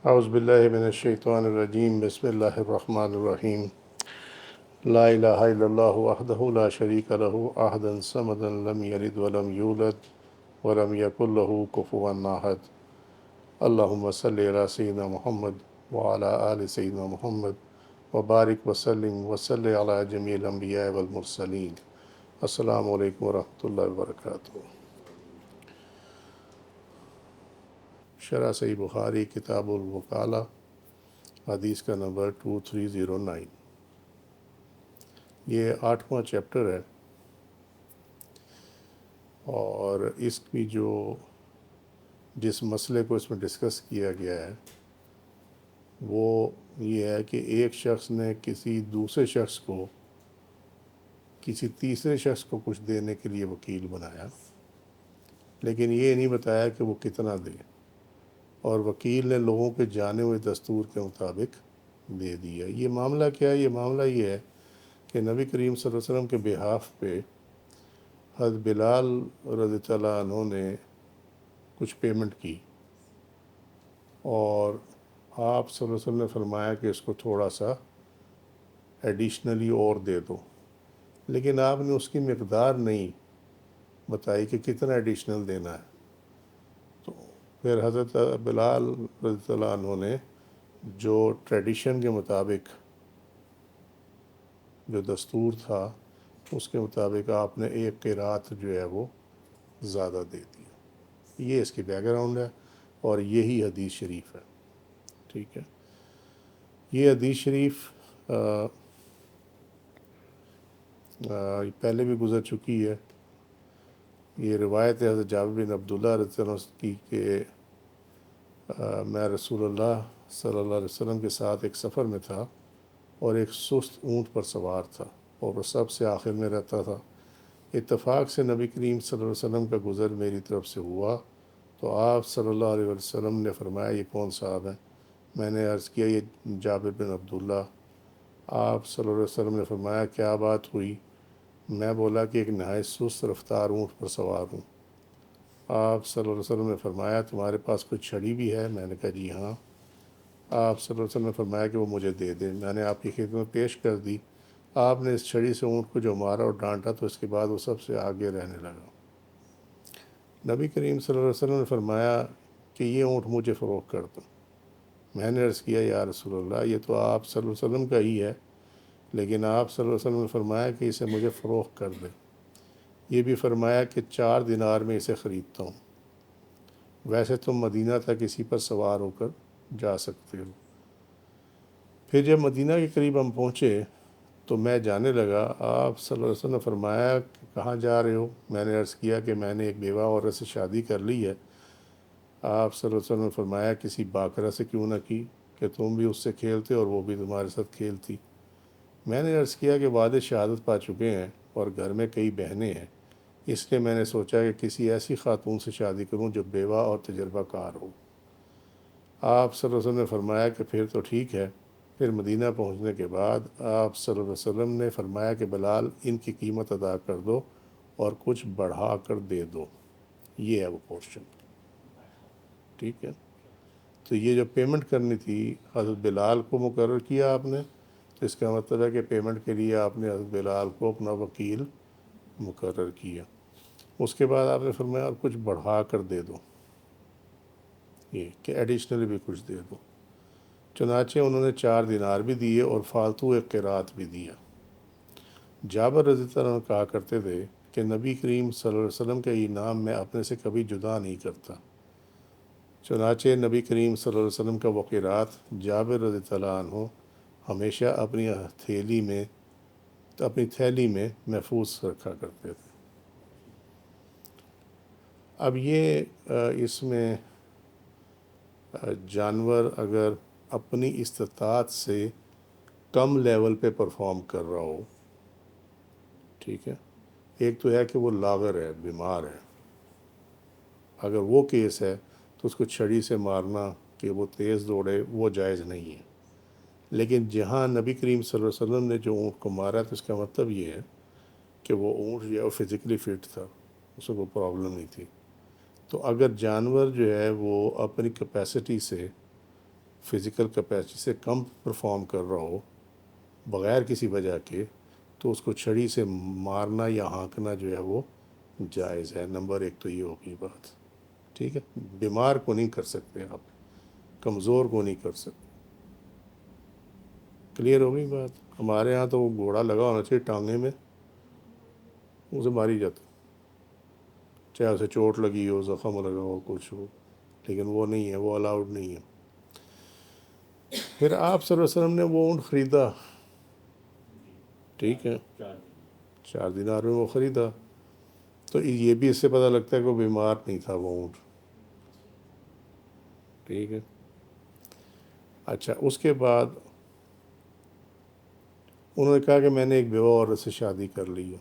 اعوذ باللہ من الشیطان الرجیم بسم اللہ الرحمن الرحیم لا الہ الا اللہ وحدہ لا شریک لہ احدا صمدا لم یلد ولم یولد ولم یکن لہ کفوا احد اللہم صلی علی سیدنا محمد وعلی آل سیدنا محمد وبارک وسلم وصلی علی جمیع الانبیاء والمرسلین۔ السلام علیکم ورحمۃ اللہ وبرکاتہ۔ شرح صحیح بخاری کتاب الوکالہ حدیث کا نمبر 2309۔ یہ 8واں چیپٹر ہے اور اس کی جس مسئلے کو اس میں ڈسکس کیا گیا ہے وہ یہ ہے کہ ایک شخص نے کسی دوسرے شخص کو کسی تیسرے شخص کو کچھ دینے کے لیے وکیل بنایا، لیکن یہ نہیں بتایا کہ وہ کتنا دے، اور وکیل نے لوگوں کے جانے ہوئے دستور کے مطابق دے دیا۔ یہ معاملہ کیا ہے؟ یہ معاملہ یہ ہے کہ نبی کریم صلی اللہ علیہ وسلم کے بہاف پہ حضرت بلال رضی اللہ عنہ نے کچھ پیمنٹ کی، اور آپ صلی اللہ علیہ وسلم نے فرمایا کہ اس کو تھوڑا سا ایڈیشنلی اور دے دو، لیکن آپ نے اس کی مقدار نہیں بتائی کہ کتنا ایڈیشنل دینا ہے۔ تو پھر حضرت بلال رضی اللہ عنہ نے جو ٹریڈیشن کے مطابق جو دستور تھا اس کے مطابق آپ نے ایک قرات جو ہے وہ زیادہ دے دیا۔ یہ اس کی بیک گراؤنڈ ہے اور یہی حدیث شریف ہے، ٹھیک ہے۔ یہ حدیث شریف پہلے بھی گزر چکی ہے۔ یہ روایت ہے حضرت جابر بن عبداللہ رضی اللہ عنہ کی کہ میں رسول اللہ صلی اللہ علیہ وسلم کے ساتھ ایک سفر میں تھا اور ایک سست اونٹ پر سوار تھا اور وہ سب سے آخر میں رہتا تھا۔ اتفاق سے نبی کریم صلی اللہ علیہ وسلم کا گزر میری طرف سے ہوا تو آپ صلی اللہ علیہ وسلم نے فرمایا یہ کون صاحب ہے؟ میں نے عرض کیا یہ جابر بن عبداللہ۔ آپ صلی اللہ علیہ وسلم نے فرمایا کیا بات ہوئی؟ میں بولا کہ ایک نہایت سست رفتار اونٹ پر سوار ہوں۔ آپ صلی اللہ علیہ وسلم نے فرمایا تمہارے پاس کوئی چھڑی بھی ہے؟ میں نے کہا جی ہاں۔ آپ صلی اللہ علیہ وسلم نے فرمایا کہ وہ مجھے دے دیں۔ میں نے آپ کی خدمت پیش کر دی۔ آپ نے اس چھڑی سے اونٹ کو جو مارا اور ڈانٹا تو اس کے بعد وہ سب سے آگے رہنے لگا۔ نبی کریم صلی اللہ علیہ وسلم نے فرمایا کہ یہ اونٹ مجھے فروخت کر دو۔ میں نے عرض کیا یا رسول اللہ یہ تو آپ صلی اللہ علیہ وسلم کا ہی ہے، لیکن آپ صلی اللہ علیہ وسلم نے فرمایا کہ اسے مجھے فروخت کر دے۔ یہ بھی فرمایا کہ 4 دینار میں اسے خریدتا ہوں۔ ویسے تم مدینہ تک اسی پر سوار ہو کر جا سکتے ہو۔ پھر جب مدینہ کے قریب ہم پہنچے تو میں جانے لگا۔ آپ صلی اللہ علیہ وسلم نے فرمایا کہ کہاں جا رہے ہو؟ میں نے عرض کیا کہ میں نے ایک بیوہ عورت سے شادی کر لی ہے۔ آپ صلی اللہ علیہ وسلم نے فرمایا کسی باقرہ سے کیوں نہ کی کہ تم بھی اس سے کھیلتے اور وہ بھی تمہارے ساتھ کھیلتی۔ میں نے عرض کیا کہ والد شہادت پا چکے ہیں اور گھر میں کئی بہنیں ہیں، اس لیے میں نے سوچا کہ کسی ایسی خاتون سے شادی کروں جو بیوہ اور تجربہ کار ہو۔ آپ صلی اللہ علیہ وسلم نے فرمایا کہ پھر تو ٹھیک ہے۔ پھر مدینہ پہنچنے کے بعد آپ صلی اللہ علیہ وسلم نے فرمایا کہ بلال ان کی قیمت ادا کر دو اور کچھ بڑھا کر دے دو۔ یہ ہے وہ پورشن، ٹھیک ہے۔ تو یہ جو پیمنٹ کرنی تھی حضرت بلال کو مقرر کیا آپ نے، تو اس کا مطلب ہے کہ پیمنٹ کے لیے آپ نے حضرت بلال کو اپنا وکیل مقرر کیا۔ اس کے بعد آپ نے فرمایا اور کچھ بڑھا کر دے دو، یہ کہ ایڈیشنل بھی کچھ دے دو۔ چنانچہ انہوں نے 4 دینار بھی دیے اور فالتو ایک قرات بھی دیا۔ جابر رضی اللہ عنہ کہا کرتے تھے کہ نبی کریم صلی اللہ علیہ وسلم کے انعام میں اپنے سے کبھی جدا نہیں کرتا۔ چنانچہ نبی کریم صلی اللہ علیہ وسلم کا وہ قرات جابر رضی اللہ عنہ ہمیشہ اپنی تھیلی میں محفوظ رکھا کرتے تھے۔ اب یہ اس میں جانور اگر اپنی استطاعت سے کم لیول پہ پرفارم کر رہا ہو، ٹھیک ہے، ایک تو ہے کہ وہ لاغر ہے، بیمار ہے، اگر وہ کیس ہے تو اس کو چھڑی سے مارنا کہ وہ تیز دوڑے وہ جائز نہیں ہے۔ لیکن جہاں نبی کریم صلی اللہ علیہ وسلم نے جو اونٹ کو مارا تو اس کا مطلب یہ ہے کہ وہ اونٹ جو ہے وہ فزیکلی فٹ تھا، اس کو کوئی پرابلم نہیں تھی۔ تو اگر جانور جو ہے وہ اپنی کیپیسٹی سے فزیکل کیپیسٹی سے کم پرفارم کر رہا ہو بغیر کسی وجہ کے، تو اس کو چھڑی سے مارنا یا ہانکنا جو ہے وہ جائز ہے۔ نمبر ایک تو یہ ہوگی بات، ٹھیک ہے۔ بیمار کو نہیں کر سکتے آپ، کمزور کو نہیں کر سکتے، کلیئر ہو گئی بات۔ ہمارے ہاں تو وہ گھوڑا لگا ہونا چاہیے ٹانگے میں، اسے ماری جاتی، چاہے اسے چوٹ لگی ہو، زخم لگا ہو، کچھ ہو، لیکن وہ نہیں ہے، وہ الاؤڈ نہیں ہے۔ پھر آپ صلی اللہ علیہ وسلم نے وہ اونٹ خریدا، ٹھیک ہے، 4 دینار میں وہ خریدا، تو یہ بھی اس سے پتہ لگتا ہے کہ وہ بیمار نہیں تھا وہ اونٹ، ٹھیک ہے۔ اچھا، اس کے بعد انہوں نے کہا کہ میں نے ایک بیوہ عورت سے شادی کر لی ہے۔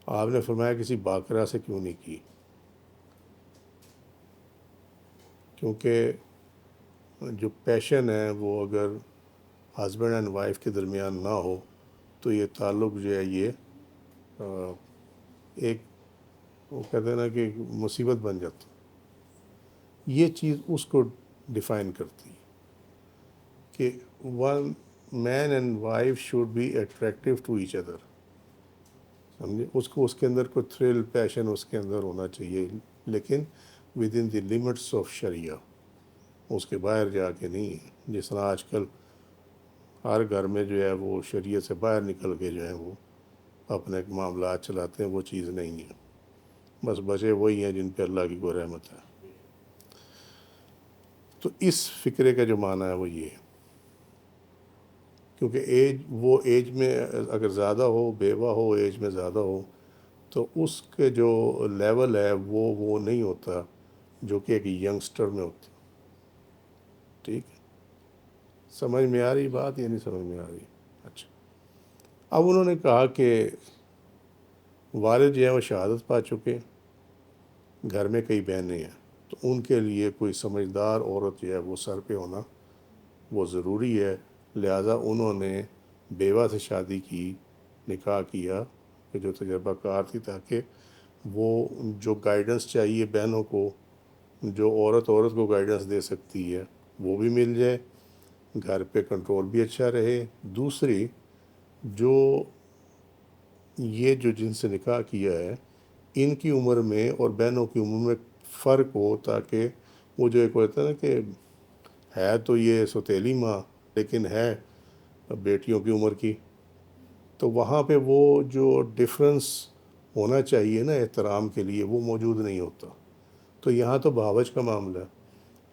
آپ نے فرمایا کسی باقرہ سے کیوں نہیں کی؟ کیونکہ جو پیشن ہے وہ اگر ہسبینڈ اینڈ وائف کے درمیان نہ ہو تو یہ تعلق جو ہے یہ ایک، وہ کہتے ہیں نا کہ مصیبت بن جاتی۔ یہ چیز اس کو ڈیفائن کرتی ہے کہ one man and wife should be attractive to each other, سمجھے؟ اس کو اس کے اندر کوئی تھرل پیشن اس کے اندر ہونا چاہیے، لیکن within the limits of sharia, اس کے باہر جا کے نہیں۔ جس طرح آج کل ہر گھر میں جو ہے وہ شریعت سے باہر نکل کے جو ہے وہ اپنے معاملات چلاتے ہیں، وہ چیز نہیں ہے۔ بس بچے وہی ہیں جن پہ اللہ کی کوئی رحمت ہے۔ تو اس فکرے کا جو معنی ہے وہ یہ ہے، کیونکہ ایج میں اگر زیادہ ہو، بیوہ ہو، ایج میں زیادہ ہو، تو اس کے جو لیول ہے وہ نہیں ہوتا جو کہ ایک ینگسٹر میں ہوتا، ٹھیک ہے۔ سمجھ میں آ رہی بات یا نہیں سمجھ میں آ رہی؟ اچھا، اب انہوں نے کہا کہ والد جو ہیں وہ شہادت پا چکے، گھر میں کئی بہنیں ہیں، تو ان کے لیے کوئی سمجھدار عورت جو ہے وہ سر پہ ہونا وہ ضروری ہے۔ لہٰذا انہوں نے بیوہ سے شادی کی، نکاح کیا کہ جو تجربہ کار تھی، تاکہ وہ جو گائیڈنس چاہیے بہنوں کو، جو عورت کو گائیڈنس دے سکتی ہے وہ بھی مل جائے، گھر پہ کنٹرول بھی اچھا رہے۔ دوسری، جو یہ جو جن سے نکاح کیا ہے ان کی عمر میں اور بہنوں کی عمر میں فرق ہو، تاکہ وہ جو ایک ہوتا ہے نا کہ ہے تو یہ سوتیلی ماں لیکن ہے بیٹیوں کی عمر کی، تو وہاں پہ وہ جو ڈفرنس ہونا چاہیے نا احترام کے لیے، وہ موجود نہیں ہوتا۔ تو یہاں تو بہاوج کا معاملہ ہے،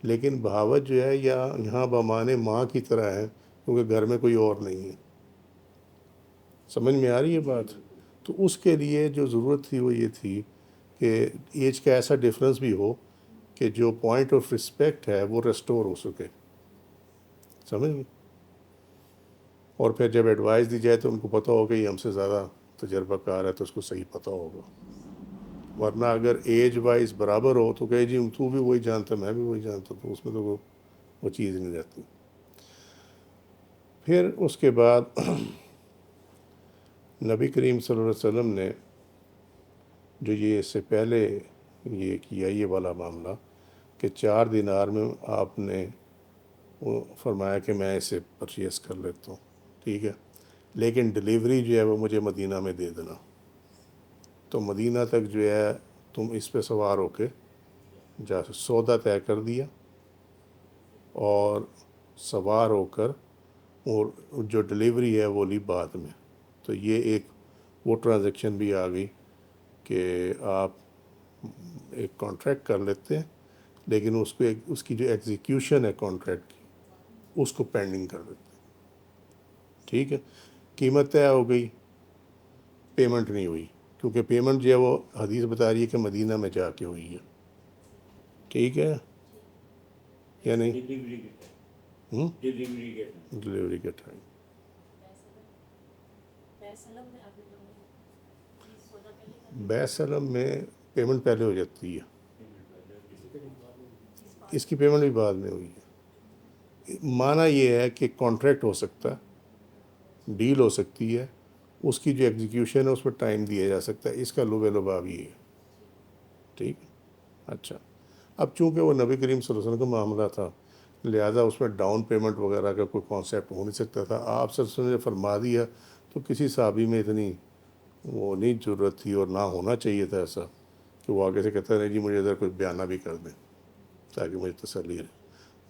لیکن بہاوج جو ہے یہاں بمانے ماں کی طرح ہے، کیونکہ گھر میں کوئی اور نہیں ہے۔ سمجھ میں آ رہی ہے بات؟ تو اس کے لیے جو ضرورت تھی وہ یہ تھی کہ ایج کا ایسا ڈفرنس بھی ہو کہ جو پوائنٹ آف رسپیکٹ ہے وہ ریسٹور ہو سکے، سمجھ گئے؟ اور پھر جب ایڈوائس دی جائے تو ان کو پتہ ہو کہ یہ ہم سے زیادہ تجربہ کار ہے، تو اس کو صحیح پتہ ہوگا۔ ورنہ اگر ایج وائز برابر ہو تو کہے جی تو بھی وہی جانتا میں بھی وہی جانتا، تو اس میں تو وہ چیز نہیں رہتی۔ پھر اس کے بعد نبی کریم صلی اللہ علیہ وسلم نے جو یہ اس سے پہلے یہ کیا یہ والا معاملہ کہ 4 دینار میں آپ نے وہ فرمایا کہ میں اسے پرچیز کر لیتا ہوں، ٹھیک ہے، لیکن ڈلیوری جو ہے وہ مجھے مدینہ میں دے دینا۔ تو مدینہ تک جو ہے تم اس پہ سوار ہو کے جا، سودا طے کر دیا اور سوار ہو کر، اور جو ڈلیوری ہے وہ لی بعد میں۔ تو یہ ایک وہ ٹرانزیکشن بھی آ گئی کہ آپ ایک کانٹریکٹ کر لیتے ہیں، لیکن اس کی جو ایگزیکیوشن ہے کانٹریکٹ کی اس کو پینڈنگ کر دیتے ہیں، ٹھیک ہے۔ قیمت طے ہو گئی، پیمنٹ نہیں ہوئی، کیونکہ پیمنٹ جو ہے وہ حدیث بتا رہی ہے کہ مدینہ میں جا کے ہوئی ہے، ٹھیک ہے یا نہیں؟ ڈلیوری کے ٹائم بیع سلم میں پیمنٹ پہلے ہو جاتی ہے، اس کی پیمنٹ بھی بعد میں ہوئی ہے۔ معنی یہ ہے کہ کانٹریکٹ ہو سکتا ہے، ڈیل ہو سکتی ہے، اس کی جو ایگزیکیوشن ہے اس پر ٹائم دیا جا سکتا ہے، اس کا لب لباب یہ ہے، ٹھیک۔ اچھا، اب چونکہ وہ نبی کریم صلی اللہ علیہ وسلم کا معاملہ تھا، لہذا اس میں ڈاؤن پیمنٹ وغیرہ کا کوئی کانسیپٹ ہو نہیں سکتا تھا. آپ صلی اللہ علیہ وسلم نے فرما دیا تو کسی صحابی میں اتنی وہ نہیں ضرورت تھی اور نہ ہونا چاہیے تھا ایسا کہ وہ آگے سے کہتا ہے جی مجھے ادھر کوئی بیانہ بھی کر دیں تاکہ مجھے تسلی رہے.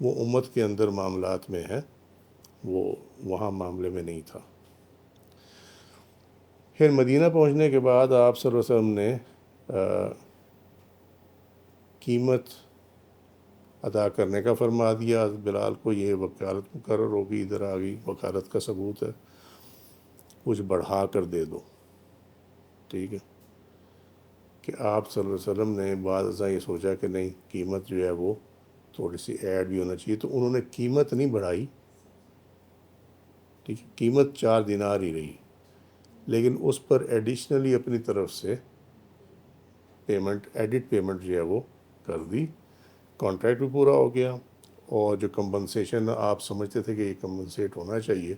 وہ امت کے اندر معاملات میں ہے, وہ وہاں معاملے میں نہیں تھا. پھر مدینہ پہنچنے کے بعد آپ صلی اللہ علیہ وسلم نے قیمت ادا کرنے کا فرما دیا. بلال کو یہ وکالت مقرر ہوگی, ادھر آ گئی وکالت کا ثبوت ہے, کچھ بڑھا کر دے دو. ٹھیک ہے کہ آپ صلی اللہ علیہ وسلم نے بعد ازاں یہ سوچا کہ نہیں قیمت جو ہے وہ تھوڑی سی ایڈ بھی ہونا چاہیے, تو انہوں نے قیمت نہیں بڑھائی. ٹھیک ہے, قیمت 4 دینار ہی رہی, لیکن اس پر ایڈیشنلی اپنی طرف سے پیمنٹ, ایڈٹ پیمنٹ جو ہے وہ کر دی. کانٹریکٹ بھی پورا ہو گیا, اور جو کمپنسیشن آپ سمجھتے تھے کہ یہ کمپنسیٹ ہونا چاہیے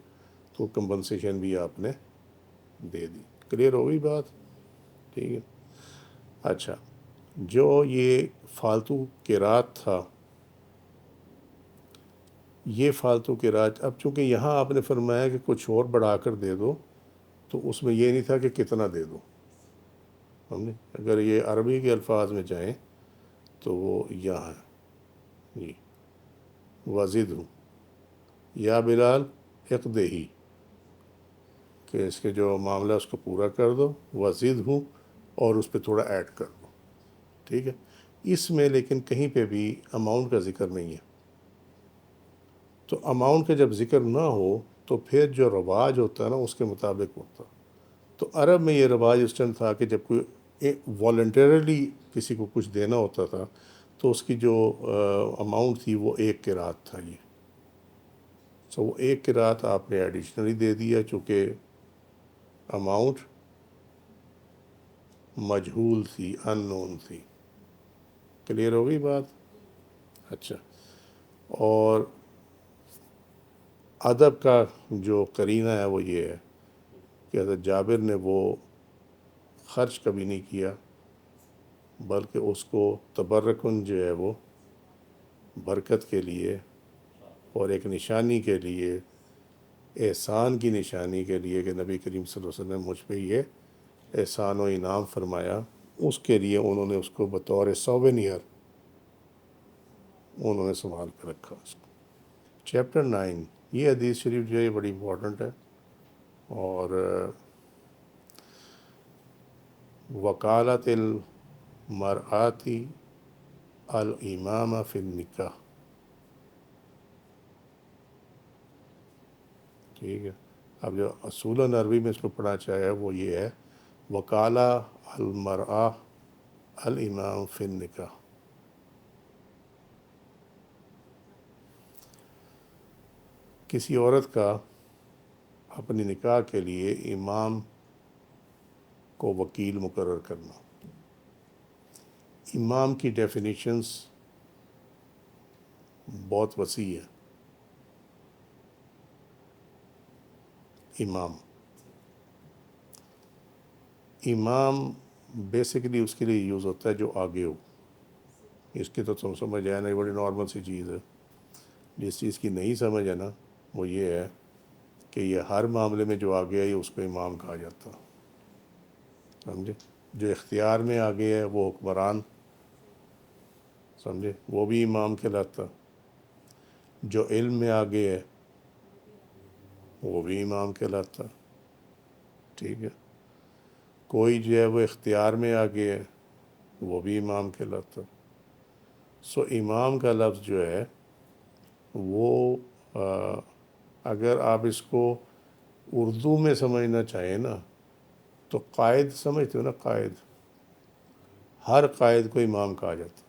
تو کمپنسیشن بھی آپ نے دے دی. کلیئر ہو گئی بات؟ ٹھیک ہے. اچھا, جو یہ فالتو قرات تھا, یہ فالتو قرات اب چونکہ یہاں آپ نے فرمایا کہ کچھ اور بڑھا کر دے دو, تو اس میں یہ نہیں تھا کہ کتنا دے دو. ہم نے اگر یہ عربی کے الفاظ میں جائیں تو وہ یہاں ہے جی, وزد ہوں یا بلال اقدہی, کہ اس کے جو معاملہ اس کو پورا کر دو, وزد ہوں اور اس پہ تھوڑا ایڈ کر دو. ٹھیک ہے, اس میں لیکن کہیں پہ بھی اماؤنٹ کا ذکر نہیں ہے. تو اماؤنٹ کا جب ذکر نہ ہو تو پھر جو رواج ہوتا ہے نا اس کے مطابق ہوتا. تو عرب میں یہ رواج اس ٹائم تھا کہ جب کوئی والنٹیرلی کسی کو کچھ دینا ہوتا تھا تو اس کی جو اماؤنٹ تھی وہ 1 قرات تھا. یہ سو وہ 1 قرات آپ نے ایڈیشنلی دے دیا, چونکہ اماؤنٹ مجہول تھی, ان نون تھی. کلیئر ہو گئی بات؟ اچھا, اور ادب کا جو قرینہ ہے وہ یہ ہے کہ حضرت جابر نے وہ خرچ کبھی نہیں کیا, بلکہ اس کو تبرکن جو ہے وہ برکت کے لیے اور ایک نشانی کے لیے, احسان کی نشانی کے لیے کہ نبی کریم صلی اللہ علیہ وسلم نے مجھ پہ یہ احسان و انعام فرمایا, اس کے لیے انہوں نے اس کو بطور سووینیر انہوں نے سنبھال کے رکھا اس کو. چیپٹر 9, یہ حدیث شریف جو ہے یہ بڑی امپورٹنٹ ہے. اور وکالت المرآتی الامام فی النکاح. ٹھیک ہے, اب جو اصول عربی میں اس کو پڑھنا چاہے وہ یہ ہے, وکالہ المرآ الامام فی النکاح. کسی عورت کا اپنی نکاح کے لیے امام کو وکیل مقرر کرنا. امام کی ڈیفینیشنز بہت وسیع ہے. امام بیسیکلی اس کے لیے یوز ہوتا ہے جو آگے ہو. اس کی تو تم سمجھ آیا نا, بڑی نارمل سی چیز ہے. جس چیز کی نہیں سمجھ ہے نا وہ یہ ہے کہ یہ ہر معاملے میں جو آگے ہے اس کو امام کہا جاتا. سمجھے, جو اختیار میں آگے ہے وہ حکمران, سمجھے, وہ بھی امام کہلاتا. جو علم میں آگے ہے وہ بھی امام کہلاتا. ٹھیک ہے, کوئی جو ہے وہ اختیار میں آگے ہے وہ بھی امام کہلاتا. سو امام کا لفظ جو ہے وہ اگر آپ اس کو اردو میں سمجھنا چاہیں نا تو قائد سمجھتے ہو نا, قائد, ہر قائد کو امام کہا جاتا.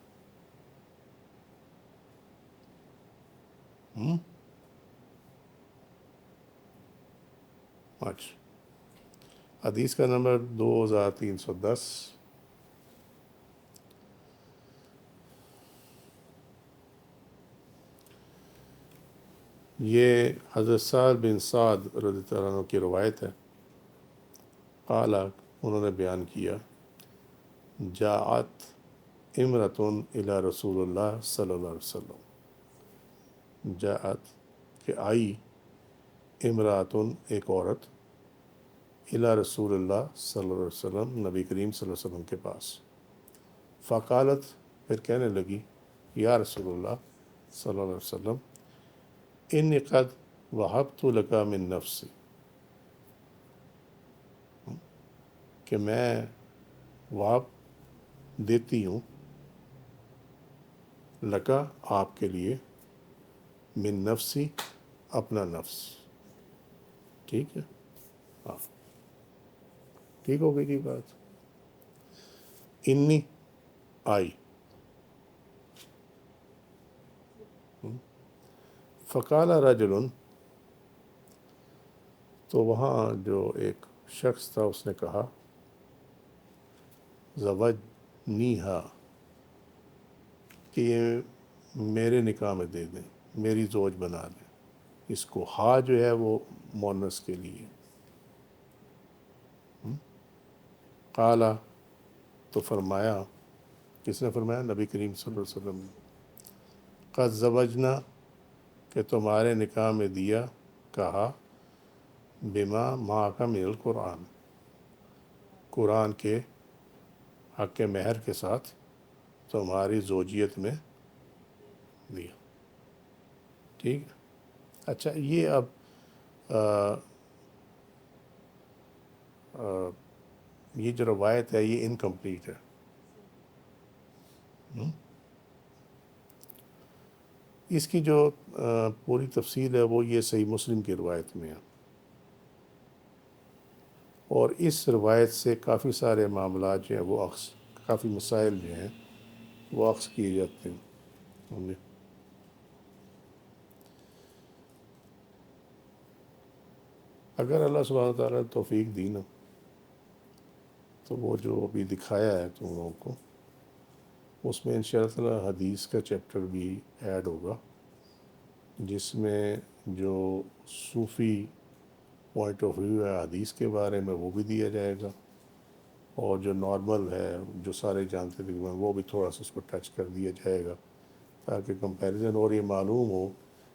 اچھا, حدیث کا نمبر 2310. یہ حضرت سعد بن سعد رضی اللہ عنہ کی روایت ہے. قال, انہوں نے بیان کیا, جاءت امرۃ الی رسول اللہ صلی اللہ علیہ وسلم. جاءت کہ آئی امراتن ایک عورت الی رسول اللہ صلی اللہ علیہ وسلم نبی کریم صلی اللہ علیہ وسلم کے پاس فقالت پھر کہنے لگی یا رسول اللہ صلی اللہ علیہ وسلم انی قد وہبت لک من نفسی کہ میں وہب دیتی ہوں لکا آپ کے لیے من نفسی اپنا نفس ٹھیک ہے ہاں ٹھیک ہو گئی تھی بات انی آئی فقال رجل تو وہاں جو ایک شخص تھا اس نے کہا زوجنیہا کہ یہ میرے نکاح میں دے دیں میری زوج بنا دیں اس کو ہا جو ہے وہ مونس کے لیے قالا تو فرمایا کس نے فرمایا نبی کریم صلی اللہ علیہ وسلم نے قد زوجنا کہ تمہارے نکاح میں دیا کہا بما معک من القرآن قرآن کے حق مہر کے ساتھ تمہاری زوجیت میں دیا ٹھیک ہے اچھا یہ اب یہ جو روایت ہے یہ انکمپلیٹ ہے اس کی جو پوری تفصیل ہے وہ یہ صحیح مسلم کی روایت میں ہے اور اس روایت سے کافی سارے معاملات جو ہیں وہ عکس کافی مسائل جو ہیں وہ عکس کیے جاتے ہیں اگر اللہ سبحانہ تعالیٰ نے توفیق دی نا تو وہ جو ابھی دکھایا ہے تم لوگوں کو اس میں انشاءاللہ تعالیٰ حدیث کا چیپٹر بھی ایڈ ہوگا جس میں جو صوفی پوائنٹ آف ویو ہے حدیث کے بارے میں وہ بھی دیا جائے گا اور جو نارمل ہے جو سارے جانتے تھے وہ بھی تھوڑا سا اس کو ٹچ کر دیا جائے گا تاکہ کمپیریزن اور یہ معلوم ہو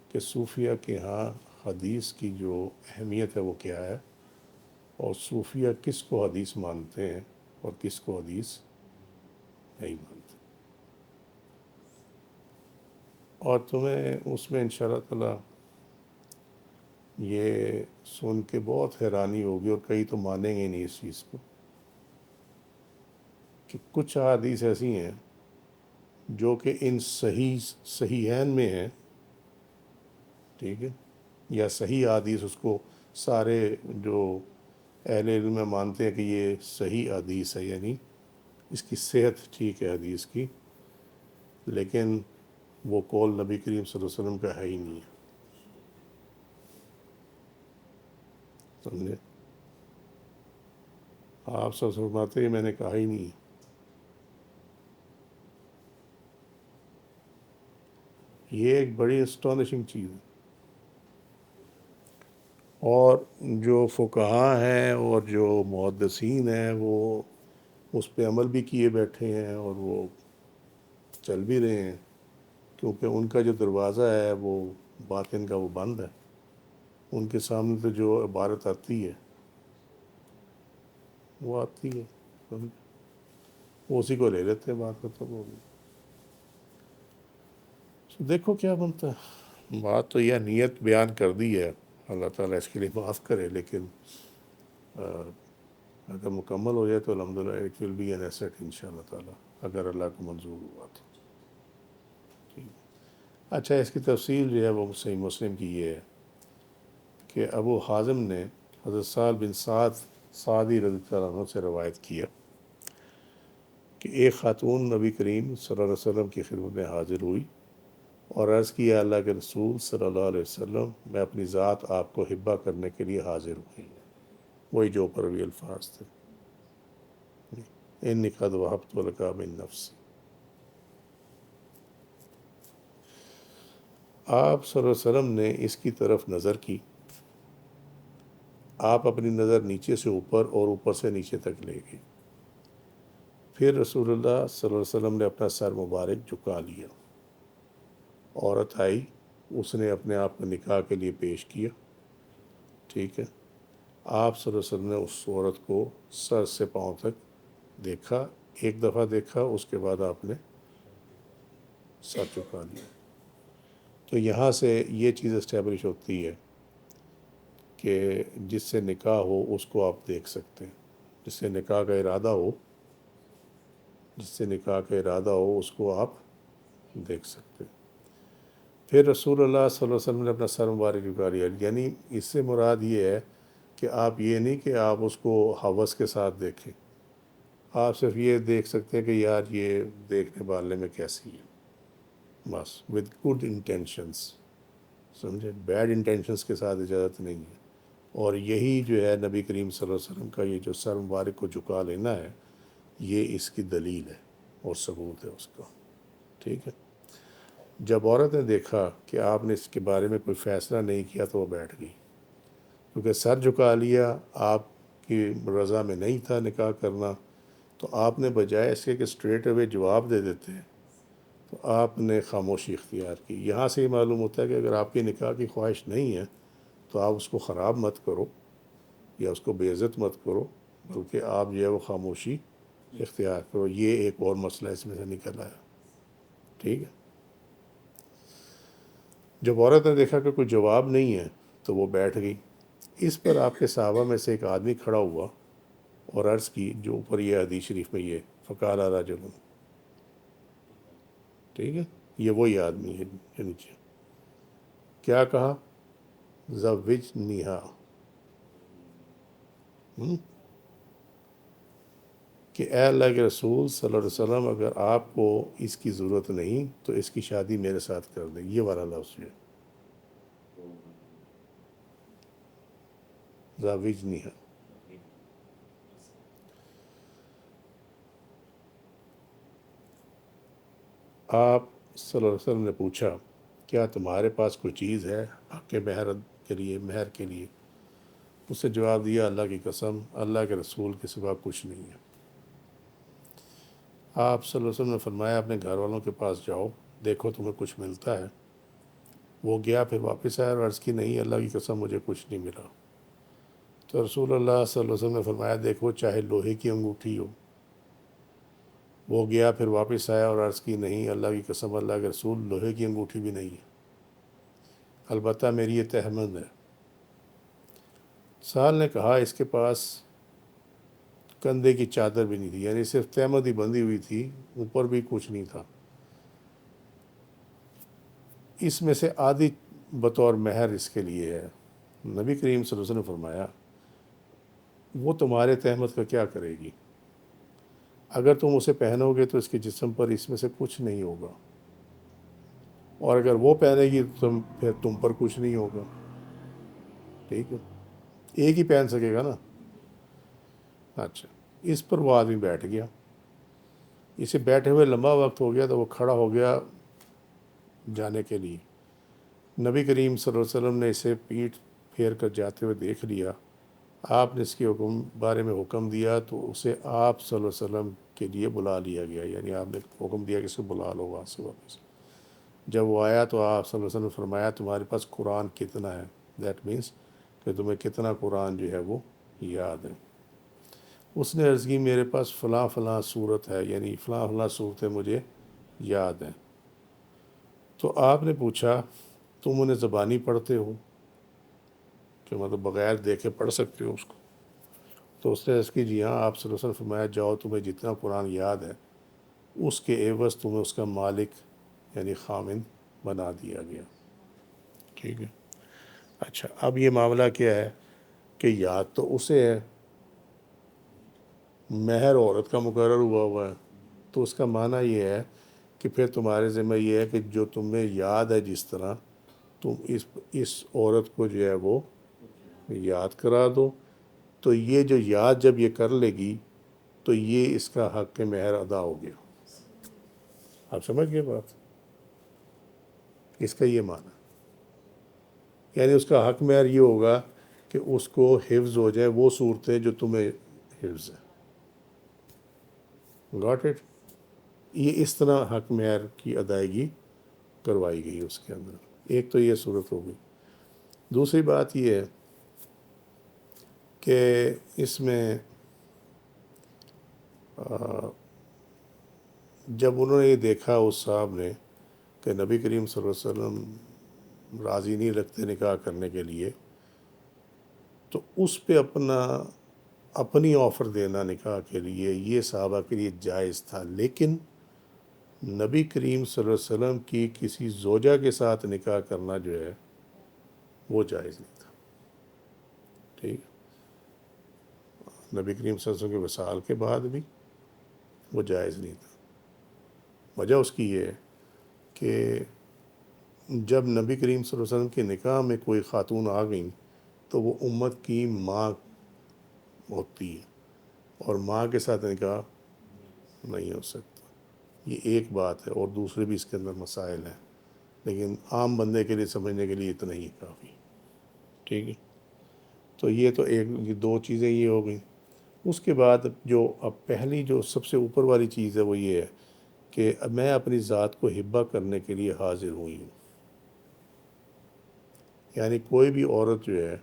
کہ صوفیہ کے ہاں حدیث کی جو اہمیت ہے وہ کیا ہے اور صوفیہ کس کو حدیث مانتے ہیں اور کس کو حدیث نہیں مانتے اور تمہیں اس میں انشاءاللہ تعالیٰ یہ سن کے بہت حیرانی ہوگی اور کئی تو مانیں گے نہیں اس چیز کو کہ کچھ احادیث ایسی ہیں جو کہ ان صحیحین میں ہیں ٹھیک ہے یا صحیح حدیث اس کو سارے جو اہل علم مانتے ہیں کہ یہ صحیح حدیث ہے یعنی اس کی صحت ٹھیک ہے حدیث کی لیکن وہ قول نبی کریم صلی اللہ علیہ وسلم کا ہے ہی نہیں ہے سمجھے آپ سب فرماتے ہیں میں نے کہا ہی نہیں یہ ایک بڑی اسٹانشنگ چیز ہے اور جو فقہاء ہیں اور جو محدثین ہیں وہ اس پہ عمل بھی کیے بیٹھے ہیں اور وہ چل بھی رہے ہیں کیونکہ ان کا جو دروازہ ہے وہ باطن کا وہ بند ہے ان کے سامنے تو جو عبارت آتی ہے وہ آتی ہے وہ اسی کو لے لیتے ہیں بات ختم ہو گئی دیکھو کیا بنتا ہے بات تو یہ نیت بیان کر دی ہے اللہ تعالیٰ اس کے لیے معاف کرے لیکن اگر مکمل ہو جائے تو الحمدللہ it will be an asset ان شاء اللہ تعالیٰ اگر اللہ کو منظور ہوا تو اچھا اس کی تفصیل جو ہے وہ صحیح مسلم کی یہ ہے کہ ابو حازم نے حضرت سہل بن سعدی رضی اللہ عنہ سے روایت کیا کہ ایک خاتون نبی کریم صلی اللہ علیہ وسلم کی خدمت میں حاضر ہوئی اور عرض کیا اللہ کے رسول صلی اللہ علیہ وسلم میں اپنی ذات آپ کو حبہ کرنے کے لیے حاضر ہوئی وہی جو پروی الفاظ تھے انی قد وہبت لک من نفسی آپ صلی اللہ علیہ وسلم نے اس کی طرف نظر کی آپ اپنی نظر نیچے سے اوپر اور اوپر سے نیچے تک لے گئے پھر رسول اللہ صلی اللہ علیہ وسلم نے اپنا سر مبارک جھکا لیا عورت آئی اس نے اپنے آپ کو نکاح کے لیے پیش کیا، ٹھیک ہے، آپ صلی اللہ علیہ وسلم نے اس عورت کو سر سے پاؤں تک دیکھا، ایک دفعہ دیکھا، اس کے بعد آپ نے سر چکا لیا۔ تو یہاں سے یہ چیز اسٹیبلش ہوتی ہے کہ جس سے نکاح ہو اس کو آپ دیکھ سکتے ہیں، جس سے نکاح کا ارادہ ہو، جس سے نکاح کا ارادہ ہو اس کو آپ دیکھ سکتے ہیں۔ پھر رسول اللہ صلی اللہ علیہ وسلم نے اپنا سر مبارک جھکا لیا، یعنی اس سے مراد یہ ہے کہ آپ یہ نہیں کہ آپ اس کو ہوس کے ساتھ دیکھیں، آپ صرف یہ دیکھ سکتے ہیں کہ یار یہ دیکھنے والے میں کیسی ہے، بس ود گڈ انٹینشنس، سمجھے، بیڈ انٹینشنس کے ساتھ اجازت نہیں ہے۔ اور یہی جو ہے نبی کریم صلی اللہ علیہ وسلم کا یہ جو سر مبارک کو جھکا لینا ہے، یہ اس کی دلیل ہے اور ثبوت ہے اس کا، ٹھیک ہے۔ جب عورت نے دیکھا کہ آپ نے اس کے بارے میں کوئی فیصلہ نہیں کیا تو وہ بیٹھ گئی، کیونکہ سر جھکا لیا، آپ کی رضا میں نہیں تھا نکاح کرنا، تو آپ نے بجائے اس کے کہ اسٹریٹ اوے جواب دے دیتے ہیں، تو آپ نے خاموشی اختیار کی۔ یہاں سے یہ معلوم ہوتا ہے کہ اگر آپ کی نکاح کی خواہش نہیں ہے تو آپ اس کو خراب مت کرو یا اس کو بے عزت مت کرو، بلکہ آپ جو ہے وہ خاموشی اختیار کرو۔ یہ ایک اور مسئلہ اس میں سے نکل آیا، ٹھیک ہے۔ جب عورت نے دیکھا کہ کوئی جواب نہیں ہے تو وہ بیٹھ گئی۔ اس پر آپ کے صحابہ میں سے ایک آدمی کھڑا ہوا اور عرض کی، جو اوپر یہ حدیث شریف میں یہ فقال رجل، ٹھیک ہے، یہ وہی آدمی ہے جو نیچے کیا کہا، زوجنیہا، کہ اے اللہ کے رسول صلی اللہ علیہ وسلم اگر آپ کو اس کی ضرورت نہیں تو اس کی شادی میرے ساتھ کر دیں، یہ والا لفظ ہے زوجنیہا۔ آپ صلی اللہ علیہ وسلم نے پوچھا کیا تمہارے پاس کوئی چیز ہے حق مہر کے لیے، مہر کے لیے؟ اس سے جواب دیا، اللہ کی قسم اللہ کے رسول کے سوا کچھ نہیں ہے۔ آپ صلی اللہ علیہ وسلم نے فرمایا اپنے گھر والوں کے پاس جاؤ، دیکھو تمہیں کچھ ملتا ہے۔ وہ گیا، پھر واپس آیا اور عرض کی، نہیں اللہ کی قسم مجھے کچھ نہیں ملا۔ تو رسول اللہ صلی اللہ علیہ وسلم نے فرمایا دیکھو چاہے لوہے کی انگوٹھی ہو۔ وہ گیا، پھر واپس آیا اور عرض کی، نہیں اللہ کی قسم اللہ کے رسول لوہے کی انگوٹھی بھی نہیں ہے، البتہ میری یہ تہمند ہے۔ سال نے کہا اس کے پاس کندھے کی چادر بھی نہیں تھی، یعنی صرف تہمد ہی بندھی ہوئی تھی، اوپر بھی کچھ نہیں تھا۔ اس میں سے آدھی بطور مہر اس کے لیے ہے۔ نبی کریم صلی اللہ علیہ وسلم نے فرمایا وہ تمہارے تہمت کا کیا کرے گی؟ اگر تم اسے پہنو گے تو اس کے جسم پر اس میں سے کچھ نہیں ہوگا، اور اگر وہ پہنے گی تو پھر تم پر کچھ نہیں ہوگا، ٹھیک ہے، ایک ہی پہن سکے گا نا۔ اچھا، اس پر وہ آدمی بیٹھ گیا۔ اسے بیٹھے ہوئے لمبا وقت ہو گیا تو وہ کھڑا ہو گیا جانے کے لیے۔ نبی کریم صلی اللہ علیہ وسلم نے اسے پیٹھ پھیر کر جاتے ہوئے دیکھ لیا۔ آپ نے اس کے بارے میں حکم دیا تو اسے آپ صلی اللہ علیہ وسلم کے لیے بلا لیا گیا، یعنی آپ نے حکم دیا کہ اس کو بلا لو وہاں سے واپس۔ جب وہ آیا تو آپ صلی اللہ علیہ وسلم نے فرمایا تمہارے پاس قرآن کتنا ہے؟ دیٹ مینس کہ تمہیں کتنا قرآن جو ہے وہ یاد ہے؟ اس نے عرض کی میرے پاس فلاں فلاں صورت ہے، یعنی فلاں فلاں صورتیں مجھے یاد ہیں۔ تو آپ نے پوچھا تم انہیں زبانی پڑھتے ہو، کہ مطلب بغیر دیکھے پڑھ سکتے ہو اس کو؟ تو اس نے عرض کی جی ہاں۔ آپ صلی اللہ علیہ وسلم فرمایا جاؤ تمہیں جتنا قرآن یاد ہے اس کے عوض تمہیں اس کا مالک یعنی خامند بنا دیا گیا، ٹھیک ہے۔ اچھا، اب یہ معاملہ کیا ہے کہ یاد تو اسے ہے، مہر عورت کا مقرر ہوا ہے، تو اس کا معنی یہ ہے کہ پھر تمہارے ذمہ یہ ہے کہ جو تمہیں یاد ہے جس طرح تم اس عورت کو جو ہے وہ یاد کرا دو، تو یہ جو یاد جب یہ کر لے گی تو یہ اس کا حق مہر ادا ہو گیا۔ آپ سمجھ گئے بات؟ اس کا یہ معنی یعنی اس کا حق مہر یہ ہوگا کہ اس کو حفظ ہو جائے وہ صورتیں جو تمہیں حفظ ہے۔ Got it? یہ اس طرح حق مہر کی ادائیگی کروائی گئی اس کے اندر۔ ایک تو یہ صورت ہوگی. دوسری بات یہ ہے کہ اس میں جب انہوں نے یہ دیکھا اس صاحب نے کہ نبی کریم صلی اللہ علیہ وسلم راضی نہیں رکھتے نکاح کرنے کے لیے، تو اس پہ اپنی آفر دینا نکاح کے لیے یہ صحابہ کے لیے جائز تھا، لیکن نبی کریم صلی اللہ علیہ وسلم کی کسی زوجہ کے ساتھ نکاح کرنا جو ہے وہ جائز نہیں تھا. ٹھیک ہے، نبی کریم صلی اللہ علیہ وسلم کے وصال کے بعد بھی وہ جائز نہیں تھا. وجہ اس کی یہ ہے کہ جب نبی کریم صلی اللہ علیہ وسلم کے نکاح میں کوئی خاتون آ گئیں تو وہ امت کی ماں ہوتی ہے، اور ماں کے ساتھ نکاح نہیں ہو سکتا. یہ ایک بات ہے، اور دوسرے بھی اس کے اندر مسائل ہیں، لیکن عام بندے کے لیے سمجھنے کے لیے اتنا ہی کافی. ٹھیک ہے، تو یہ تو یہ دو چیزیں یہ ہو گئیں. اس کے بعد جو اب پہلی جو سب سے اوپر والی چیز ہے وہ یہ ہے کہ میں اپنی ذات کو ہبہ کرنے کے لیے حاضر ہوئی ہوں. یعنی کوئی بھی عورت جو ہے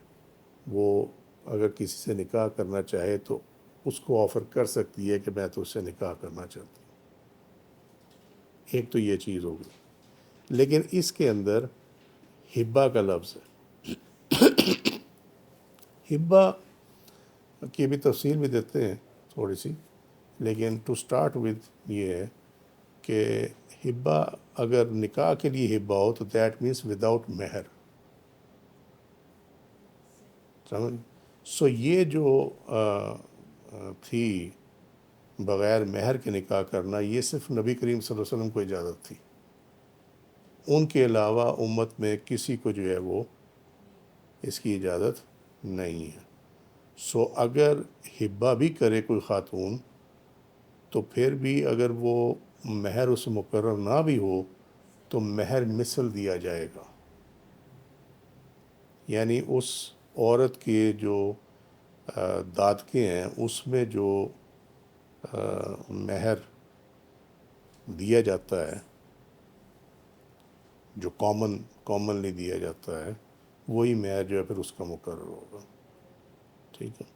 وہ اگر کسی سے نکاح کرنا چاہے تو اس کو آفر کر سکتی ہے کہ میں تو اس سے نکاح کرنا چاہتی ہوں. ایک تو یہ چیز ہوگی، لیکن اس کے اندر ہبہ کا لفظ ہے. ہبہ کی بھی تفصیل بھی دیتے ہیں تھوڑی سی، لیکن ٹو سٹارٹ ود یہ ہے کہ ہبہ اگر نکاح کے لیے ہبہ ہو تو دیٹ مینس وداؤٹ مہر. سمجھ؟ سو یہ جو تھی بغیر مہر کے نکاح کرنا، یہ صرف نبی کریم صلی اللہ علیہ وسلم کو اجازت تھی. ان کے علاوہ امت میں کسی کو جو ہے وہ اس کی اجازت نہیں ہے. سو اگر ہبہ بھی کرے کوئی خاتون تو پھر بھی اگر وہ مہر اس مقرر نہ بھی ہو تو مہر مثل دیا جائے گا. یعنی اس عورت کے جو دادکے ہیں اس میں جو مہر دیا جاتا ہے، جو کامنلی دیا جاتا ہے، وہی مہر جو ہے پھر اس کا مقرر ہوگا. ٹھیک ہے.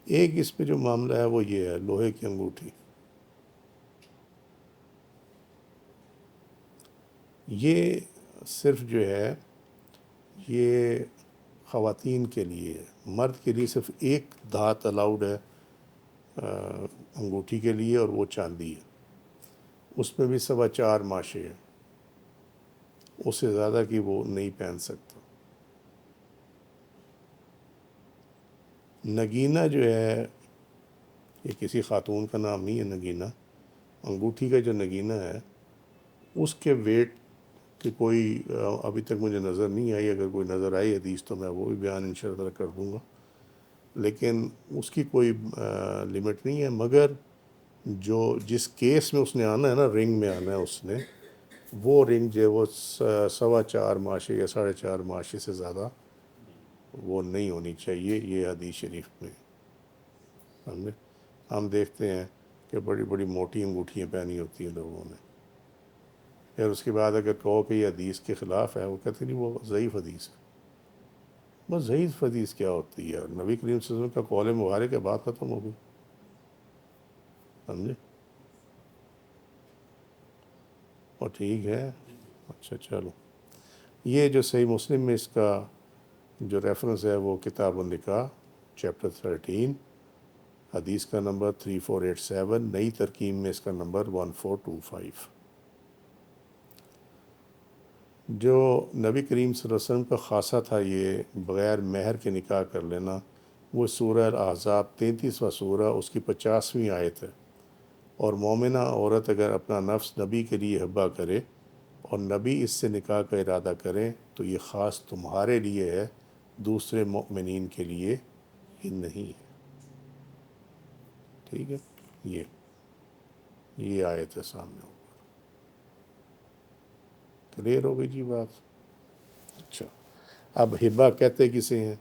ایک اس پہ جو معاملہ ہے وہ یہ ہے لوہے کی انگوٹھی. یہ صرف جو ہے یہ خواتین کے لیے ہے. مرد کے لیے صرف ایک دھات الاؤڈ ہے انگوٹھی کے لیے، اور وہ چاندی ہے. اس میں بھی 4.25 ماشے ہیں، اس سے زیادہ کی وہ نہیں پہن سکتا. نگینہ جو ہے یہ کسی خاتون کا نام نہیں ہے نگینہ. انگوٹھی کا جو نگینہ ہے اس کے ویٹ کی کوئی ابھی تک مجھے نظر نہیں آئی. اگر کوئی نظر آئی حدیث تو میں وہ بھی بیان انشاءاللہ کر دوں گا، لیکن اس کی کوئی لمٹ نہیں ہے. مگر جس کیس میں اس نے آنا ہے نا، رنگ میں آنا ہے اس نے، وہ رنگ جو ہے وہ 4.25 ماشے یا 4.5 ماشے سے زیادہ وہ نہیں ہونی چاہیے. یہ حدیث شریف میں ہم دیکھتے ہیں کہ بڑی بڑی موٹی انگوٹھیاں پہنی ہوتی ہیں لوگوں نے. پھر اس کے بعد اگر کہو کہ یہ حدیث کے خلاف ہے، وہ کہتے نہیں وہ ضعیف حدیث ہے. بس ضعیف حدیث کیا ہوتی ہے؟ نبی کریم صلی اللہ علیہ وسلم کا قول مبارک ہے، بات ختم ہو گئی. سمجھے؟ اور ٹھیک ہے. اچھا چلو، یہ جو صحیح مسلم میں اس کا جو ریفرنس ہے وہ کتاب النکاح چیپٹر 13 حدیث کا نمبر 3487، نئی ترکیم میں اس کا نمبر 1425. جو نبی کریم صلی اللہ علیہ وسلم کا خاصہ تھا یہ بغیر مہر کے نکاح کر لینا، وہ سورہ الاحزاب 33واں سورہ اس کی 50ویں آیت ہے. اور مومنہ عورت اگر اپنا نفس نبی کے لیے ہبہ کرے اور نبی اس سے نکاح کا ارادہ کریں تو یہ خاص تمہارے لیے ہے، دوسرے مؤمنین کے لیے ہی نہیں ہے. ٹھیک ہے، یہ آیت ہے سامنے اوپر. کلیئر ہو گئی جی بات؟ اچھا، اب ہبہ کہتے کسے ہیں؟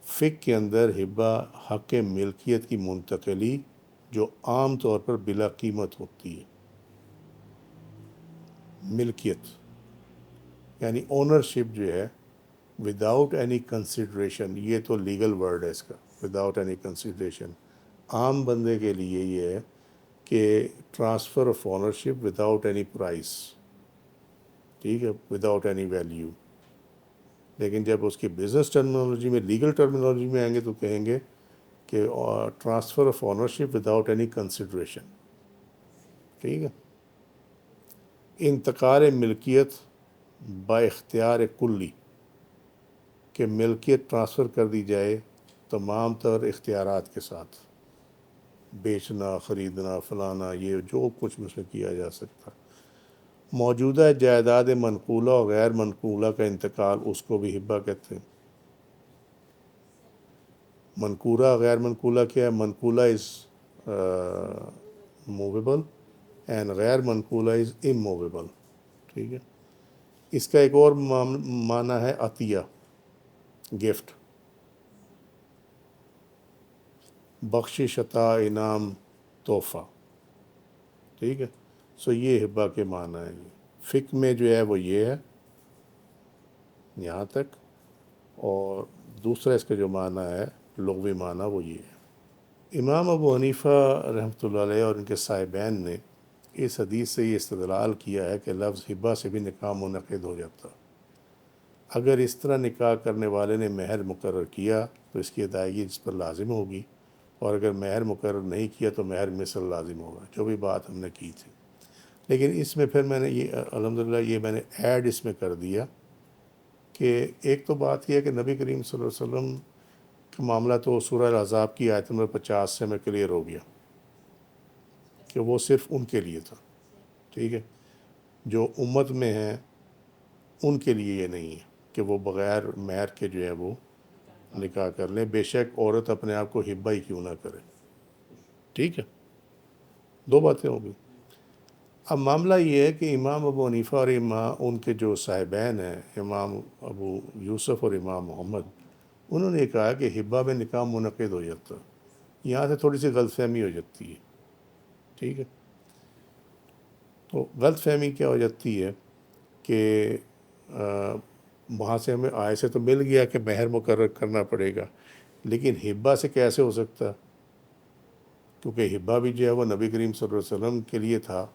فقہ کے اندر ہبہ حق ملکیت کی منتقلی جو عام طور پر بلا قیمت ہوتی ہے. ملکیت یعنی اونرشپ جو ہے وداؤٹ اینی کنسیڈریشن، یہ تو لیگل ورڈ ہے اس کا، وداؤٹ اینی کنسیڈریشن. عام بندے کے لیے یہ ہے کہ transfer of ownership without any price, ٹھیک ہے، وداؤٹ اینی ویلیو. لیکن جب اس کی بزنس ٹرمینالوجی میں، لیگل ٹرمینالوجی میں آئیں گے تو کہیں گے کہ transfer of ownership without any consideration. ٹھیک ہے. انتقال ملکیت با اختیار کلی، کہ ملکیت ٹرانسفر کر دی جائے تمام تر اختیارات کے ساتھ، بیچنا، خریدنا، فلانا، یہ جو کچھ اس میں کیا جا سکتا. موجودہ جائیداد منقولہ اور غیر منقولہ کا انتقال، اس کو بھی ہبہ کہتے ہیں. منقولہ غیر منقولہ کیا ہے؟ منقولہ از موویبل اینڈ غیر منقولہ از اموویبل. ٹھیک ہے. اس کا ایک اور معنی ہے عطیہ، گفٹ، بخشش، عطا، انعام، تحفہ. ٹھیک ہے. سو یہ ہبہ کے معنی ہے. فقہ میں جو ہے وہ یہ ہے یہاں تک. اور دوسرا اس کا جو معنی ہے لغوی معنی وہ یہ ہے. امام ابو حنیفہ رحمۃ اللہ علیہ اور ان کے صاحبین نے اس حدیث سے یہ استدلال کیا ہے کہ لفظ ہبہ سے بھی نکاح منعقد ہو جاتا. اگر اس طرح نکاح کرنے والے نے مہر مقرر کیا تو اس کی ادائیگی اس پر لازم ہوگی، اور اگر مہر مقرر نہیں کیا تو مہر مثل لازم ہوگا، جو بھی بات ہم نے کی تھی. لیکن اس میں پھر میں نے یہ الحمدللہ یہ میں نے ایڈ اس میں کر دیا کہ ایک تو بات یہ ہے کہ نبی کریم صلی اللہ علیہ وسلم کا معاملہ تو سورہ الاحزاب کی آیت نمبر 50 سے میں کلیئر ہو گیا کہ وہ صرف ان کے لیے تھا. ٹھیک ہے. جو امت میں ہیں ان کے لیے یہ نہیں ہے کہ وہ بغیر مہر کے جو ہے وہ نکاح کر لیں، بے شک عورت اپنے آپ کو ہبہ ہی کیوں نہ کرے. ٹھیک ہے. دو باتیں ہو گئی. اب معاملہ یہ ہے کہ امام ابو حنیفہ اور ان کے جو صاحبین ہیں، امام ابو یوسف اور امام محمد، انہوں نے کہا کہ ہبہ میں نکاح منعقد ہو جاتا. یہاں سے تھوڑی سی غلط فہمی ہو جاتی ہے. ٹھیک ہے. تو غلط فہمی کیا ہو جاتی ہے کہ وہاں سے ہمیں آئے سے تو مل گیا کہ مہر مقرر کرنا پڑے گا، لیکن ہبہ سے کیسے ہو سکتا؟ کیونکہ ہبہ بھی جو ہے وہ نبی کریم صلی اللہ علیہ وسلم کے لیے تھا.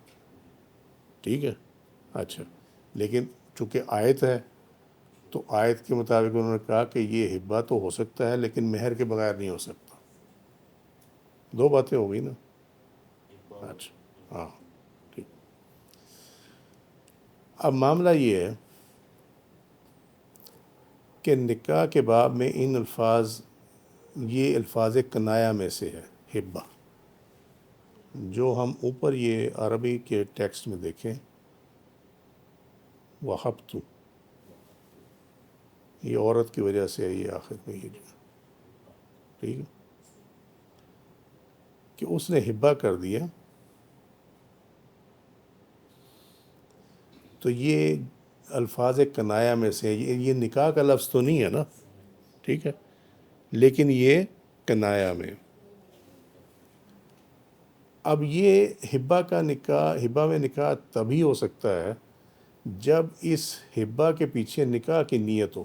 ٹھیک ہے. اچھا. لیکن چونکہ آیت ہے تو آیت کے مطابق انہوں نے کہا کہ یہ ہبہ تو ہو سکتا ہے لیکن مہر کے بغیر نہیں ہو سکتا. دو باتیں ہو گئی نا. اچھا. ہاں. ٹھیک. اب معاملہ یہ ہے کہ نکاح کے باب میں ان الفاظ، یہ الفاظ کنایا میں سے ہے ہبہ. جو ہم اوپر یہ عربی کے ٹیکسٹ میں دیکھیں، وَهَبْتُ، یہ عورت کی وجہ سے ہے، یہ آخر میں یہ جو، ٹھیک ہے، کہ اس نے ہبہ کر دیا. تو یہ الفاظ کنایا میں سے، یہ نکاح کا لفظ تو نہیں ہے نا. ٹھیک ہے. لیکن یہ کنایا میں. اب یہ ہبہ کا نکاح، ہبہ میں نکاح تبھی ہو سکتا ہے جب اس ہبہ کے پیچھے نکاح کی نیت ہو.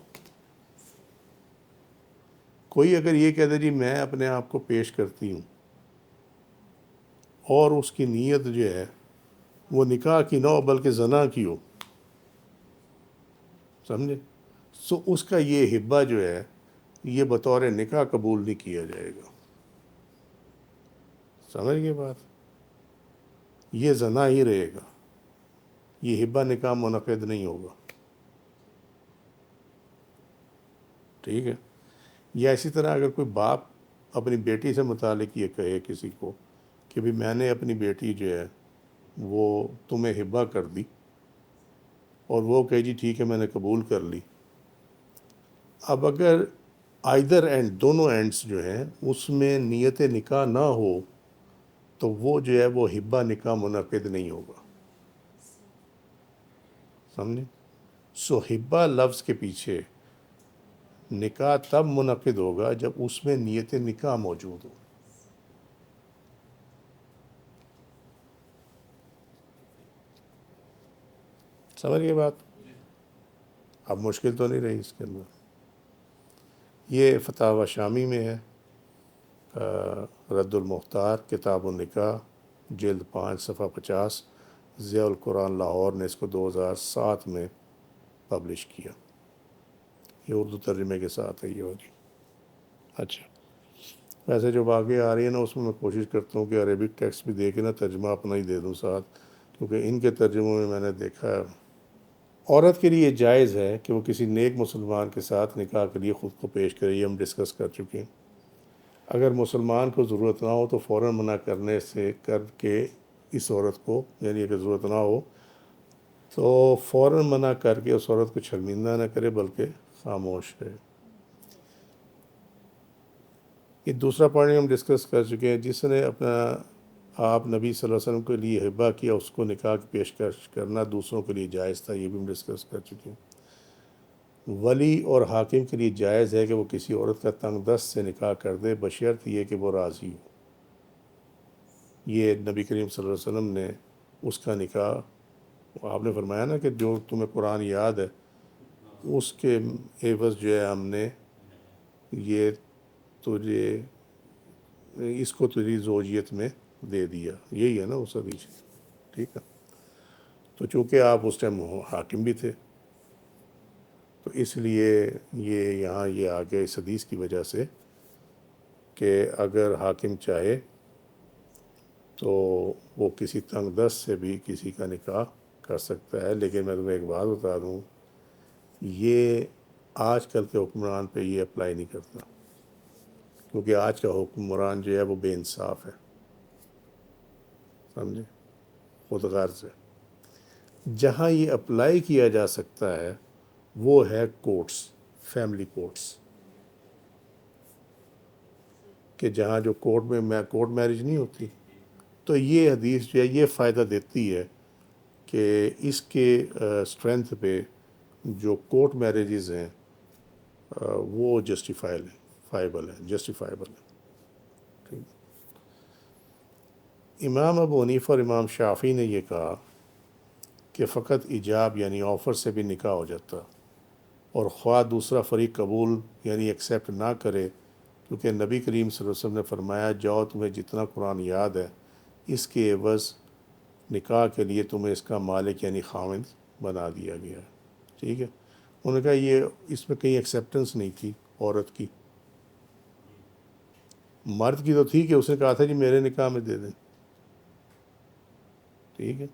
کوئی اگر یہ کہہ دے جی میں اپنے آپ کو پیش کرتی ہوں، اور اس کی نیت جو ہے وہ نکاح کی نہ ہو بلکہ زنا کی ہو، سمجھے، سو اس کا یہ ہبہ جو ہے یہ بطور نکاح قبول نہیں کیا جائے گا. سمجھ گئے بات؟ یہ زنا ہی رہے گا، یہ ہبہ نکاح منعقد نہیں ہوگا. ٹھیک ہے. یا اسی طرح اگر کوئی باپ اپنی بیٹی سے متعلق یہ کہے کسی کو کہ بھی میں نے اپنی بیٹی جو ہے وہ تمہیں ہبہ کر دی، اور وہ کہے جی ٹھیک ہے میں نے قبول کر لی. اب اگر آئدر اینڈ، دونوں اینڈس جو ہیں اس میں نیت نکاح نہ ہو تو وہ جو ہے وہ ہبہ نکاح منعقد نہیں ہوگا. سمجھے. سو ہبہ لفظ کے پیچھے نکاح تب منعقد ہوگا جب اس میں نیت نکاح موجود ہو. سمجھ گئے بات؟ اب مشکل تو نہیں رہی اس کے اندر. یہ فتاوی شامی میں ہے، رد المختار کتاب النکاح جلد 5 صفحہ 50. ضیاء القرآن لاہور نے اس کو 2007 میں پبلش کیا. یہ اردو ترجمے کے ساتھ ہے یہ والی. اچھا، ویسے جو آگے آ رہی ہے نا اس میں کوشش کرتا ہوں کہ عربک ٹیکسٹ بھی دے کے نا ترجمہ اپنا ہی دے دوں ساتھ، کیونکہ ان کے ترجموں میں میں نے دیکھا ہے. عورت کے لیے جائز ہے کہ وہ کسی نیک مسلمان کے ساتھ نکاح کے لیے خود کو پیش کرے، یہ ہم ڈسکس کر چکے ہیں. اگر مسلمان کو ضرورت نہ ہو تو فوراً منع کرنے سے کر کے اس عورت کو، یعنی اگر ضرورت نہ ہو تو فوراً منع کر کے اس عورت کو شرمندہ نہ کرے بلکہ خاموش رہے. یہ دوسرا پوائنٹ ہم ڈسکس کر چکے ہیں. جس نے اپنا آپ نبی صلی اللہ علیہ وسلم کے لیے ہبہ کیا اس کو نکاح کی پیشکش کرنا دوسروں کے لیے جائز تھا، یہ بھی ہم ڈسکس کر چکے ہیں. ولی اور حاکم کے لیے جائز ہے کہ وہ کسی عورت کا تنگ دست سے نکاح کر دے بشرط یہ کہ وہ راضی ہو. یہ نبی کریم صلی اللہ علیہ وسلم نے اس کا نکاح، آپ نے فرمایا نا کہ جو تمہیں قرآن یاد ہے اس کے عوض جو ہے ہم نے یہ تجھے اس کو تجھے زوجیت میں دے دیا. یہی ہے نا اس حدیث. ٹھیک ہے، تو چونکہ آپ اس ٹائم حاکم بھی تھے تو اس لیے یہ یہاں یہ آ گیا اس حدیث کی وجہ سے کہ اگر حاکم چاہے تو وہ کسی تنگ دست سے بھی کسی کا نکاح کر سکتا ہے. لیکن میں تمہیں ایک بات بتا دوں، یہ آج کل کے حکمران پہ یہ اپلائی نہیں کرتا، کیونکہ آج کا حکمران جو ہے وہ بے انصاف ہے، سمجھے، خود غرض ہے. جہاں یہ اپلائی کیا جا سکتا ہے وہ ہے کورٹس، فیملی کورٹس، کہ جہاں جو کورٹ میرج نہیں ہوتی. تو یہ حدیث جو ہے یہ فائدہ دیتی ہے کہ اس کے اسٹرینتھ پہ جو کورٹ میرجز ہیں وہ جسٹیفائبل ہے. ٹھیک. امام ابو حنیفہ اور امام شافعی نے یہ کہا کہ فقط ایجاب یعنی آفر سے بھی نکاح ہو جاتا، اور خواہ دوسرا فریق قبول یعنی ایکسیپٹ نہ کرے، کیونکہ نبی کریم صلی اللہ علیہ وسلم نے فرمایا جاؤ تمہیں جتنا قرآن یاد ہے اس کے عوض نکاح کے لیے تمہیں اس کا مالک یعنی خاوند بنا دیا گیا ہے. ٹھیک ہے. انہوں نے کہا یہ اس میں کہیں ایکسیپٹنس نہیں تھی عورت کی، مرد کی تو تھی کہ اس نے کہا تھا جی میرے نکاح میں دے دیں. ٹھیک ہے.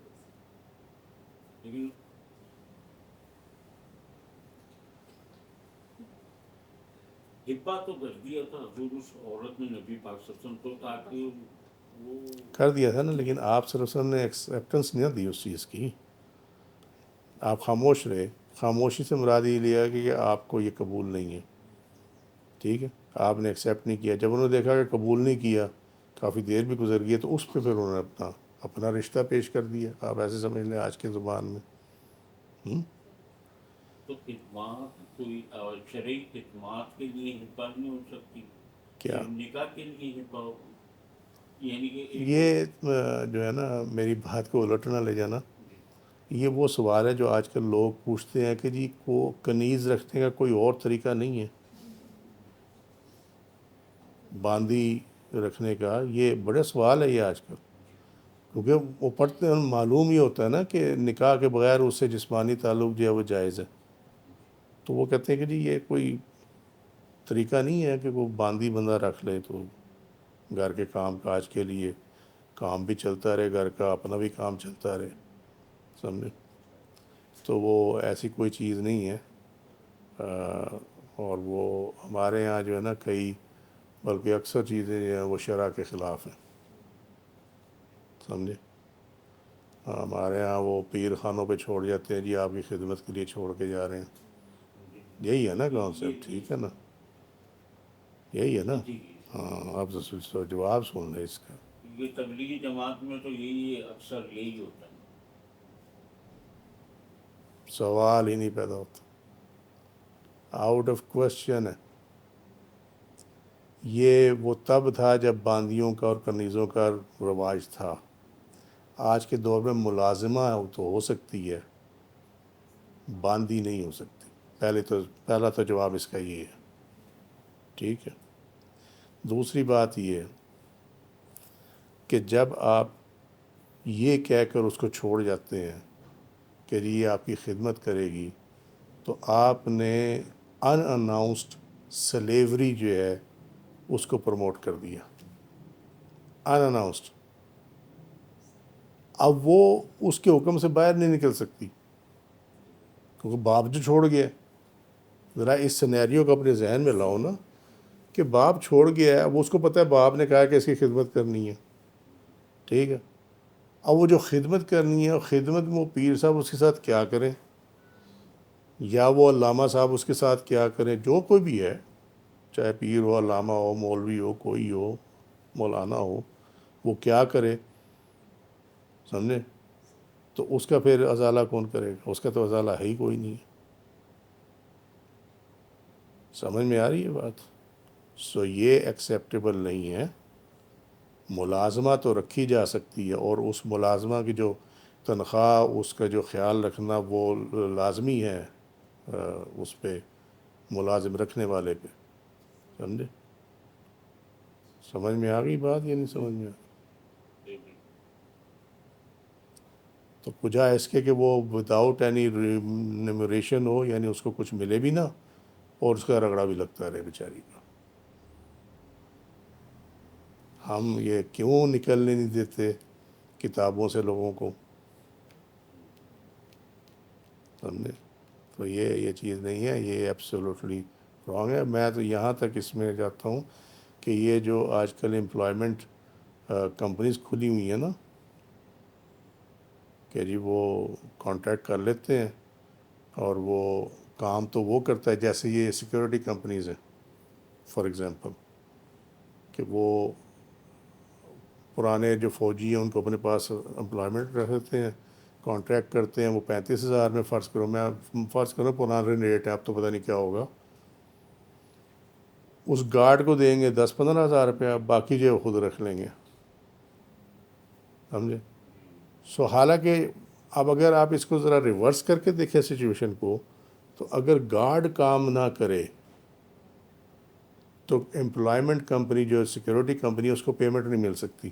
ہبا تو کر دیا تھا حضور اس عورت نے نبی پاک صلی اللہ علیہ وسلم کو، تاکہ وہ کر دیا تھا نا، لیکن آپ صلی اللہ علیہ وسلم نے ایکسیپٹنس نہیں دی اس چیز کی. آپ خاموش رہے. خاموشی سے مراد یہ لیا کہ آپ کو یہ قبول نہیں ہے. ٹھیک ہے، آپ نے ایکسیپٹ نہیں کیا. جب انہوں نے دیکھا کہ قبول نہیں کیا، کافی دیر بھی گزر گئی، تو اس پہ پھر انہوں نے اپنا رشتہ پیش کر دیا. آپ ایسے سمجھ لیں آج کے زبان میں. تو خدمات کوئی شرعی خدمات کے لیے ہبا نہیں ہو سکتی، کیا صرف نکاح کے لیے ہبا ہو، یعنی کہ یہ جو ہے نا میری بات کو الٹ نہ لے جانا، یہ وہ سوال ہے جو آج کل لوگ پوچھتے ہیں کہ جی کو کنیز رکھنے کا کوئی اور طریقہ نہیں ہے باندھی رکھنے کا؟ یہ بڑا سوال ہے یہ آج کل، کیونکہ وہ پڑھتے ہیں معلوم ہی ہوتا ہے نا کہ نکاح کے بغیر اس سے جسمانی تعلق جو ہے وہ جائز ہے. تو وہ کہتے ہیں کہ جی یہ کوئی طریقہ نہیں ہے کہ وہ باندھی بندہ رکھ لے تو گھر کے کام کاج کے لیے کام بھی چلتا رہے، گھر کا اپنا بھی کام چلتا رہے، سمجھے. تو وہ ایسی کوئی چیز نہیں ہے. اور وہ ہمارے یہاں جو ہے نا کئی بلکہ اکثر چیزیں جو ہیں وہ شرع کے خلاف ہیں، سمجھے. ہمارے ہاں وہ پیر خانوں پہ چھوڑ جاتے ہیں جی آپ کی خدمت کے لیے چھوڑ کے جا رہے ہیں. یہی ہے نا کانسیپٹ. ٹھیک ہے نا، یہی ہے نا. جی ہاں، آپ جواب سن لیں اس کا. یہ تبلیغی جماعت میں تو یہی اکثر یہی ہوتا ہے. سوال ہی نہیں پیدا ہوتا، آؤٹ آف کوشچن ہے. یہ وہ تب تھا جب باندیوں کا اور کنیزوں کا رواج تھا. آج کے دور میں ملازمہ تو ہو سکتی ہے باندھی نہیں ہو سکتی. پہلا تو جواب اس کا یہ ہے. ٹھیک ہے. دوسری بات یہ ہے کہ جب آپ یہ کہہ کر اس کو چھوڑ جاتے ہیں کہ یہ آپ کی خدمت کرے گی، تو آپ نے ان اناؤنسڈ سلیوری جو ہے اس کو پروموٹ کر دیا. ان اناؤنسڈ. اب وہ اس کے حکم سے باہر نہیں نکل سکتی کیونکہ باپ جو چھوڑ گیا. ذرا اس سینیریو کو اپنے ذہن میں لاؤ نا کہ باپ چھوڑ گیا ہے. اب اس کو پتہ ہے باپ نے کہا کہ اس کی خدمت کرنی ہے. ٹھیک ہے. اب وہ جو خدمت کرنی ہے، خدمت میں وہ پیر صاحب اس کے ساتھ کیا کریں، یا وہ علامہ صاحب اس کے ساتھ کیا کریں، جو کوئی بھی ہے، چاہے پیر ہو، علامہ ہو، مولوی ہو، کوئی ہو، مولانا ہو، وہ کیا کرے. سمجھے؟ تو اس کا پھر ازالہ کون کرے گا؟ اس کا تو ازالہ ہے ہی کوئی نہیں ہے. سمجھ میں آ رہی ہے بات؟ سو یہ ایکسیپٹیبل نہیں ہے. ملازمہ تو رکھی جا سکتی ہے، اور اس ملازمہ کی جو تنخواہ، اس کا جو خیال رکھنا وہ لازمی ہے اس پہ، ملازم رکھنے والے پہ. سمجھے؟ سمجھ میں آ گئی بات یا نہیں سمجھ میں آ گئی؟ تو کجا اس کے کہ وہ وداؤٹ اینی ریموریشن ہو، یعنی اس کو کچھ ملے بھی نہ اور اس کا رگڑا بھی لگتا رہے بیچاری کا. ہم یہ کیوں نکلنے نہیں دیتے کتابوں سے لوگوں کو؟ سمجھے؟ تو یہ چیز نہیں ہے، یہ ایبسولوٹلی رانگ ہے. میں تو یہاں تک اس میں جاتا ہوں کہ یہ جو آج کل امپلائمنٹ کمپنیز کھلی ہوئی ہیں نا، کہ جی وہ کانٹریکٹ کر لیتے ہیں اور وہ کام تو وہ کرتا ہے، جیسے یہ سیکورٹی کمپنیز ہیں فار ایگزامپل، کہ وہ پرانے جو فوجی ہیں ان کو اپنے پاس امپلائمنٹ رکھتے ہیں، کانٹریکٹ کرتے ہیں. وہ 35,000 میں فرض کرو پرانا ریٹ ہے، اب تو پتہ نہیں کیا ہوگا. اس گارڈ کو دیں گے 10-15 ہزار روپیہ، باقی جو خود رکھ لیں گے. سمجھے؟ سو حالانکہ اب اگر آپ اس کو ذرا ریورس کر کے دیکھیں سچویشن کو، تو اگر گارڈ کام نہ کرے تو امپلائمنٹ کمپنی جو سیکورٹی کمپنی اس کو پیمنٹ نہیں مل سکتی.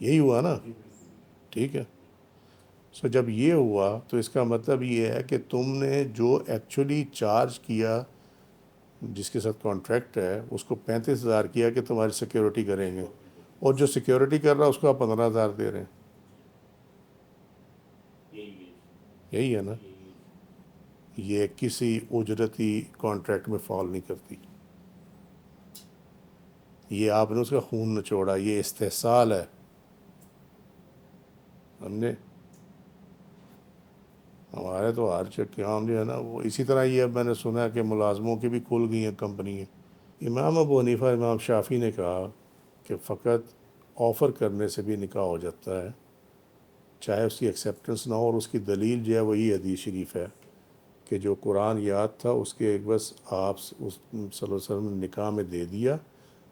یہی ہوا نا. ٹھیک ہے. سو جب یہ ہوا تو اس کا مطلب یہ ہے کہ تم نے جو ایکچولی چارج کیا جس کے ساتھ کانٹریکٹ ہے اس کو 35,000 کیا کہ تمہاری سیکورٹی کریں گے، اور جو سیکورٹی کر رہا ہے اس کو آپ 15,000 دے رہے ہیں. یہی ہے نا. یہ کسی اجرتی کانٹریکٹ میں فال نہیں کرتی. یہ آپ نے اس کا خون نچوڑا، یہ استحصال ہے. سمجھے؟ ہمارے تو ہر کام جو ہے نا وہ اسی طرح. یہ اب میں نے سنا ہے کہ ملازموں کی بھی کھل گئی ہیں کمپنی. امام ابو حنیفہ امام شافعی نے کہا کہ فقط آفر کرنے سے بھی نکاح ہو جاتا ہے، چاہے اس کی ایکسیپٹنس نہ ہو. اور اس کی دلیل جو ہے وہی حدیث شریف ہے کہ جو قرآن یاد تھا اس کے بس آپ صلی اللہ علیہ وسلم نے نکاح میں دے دیا،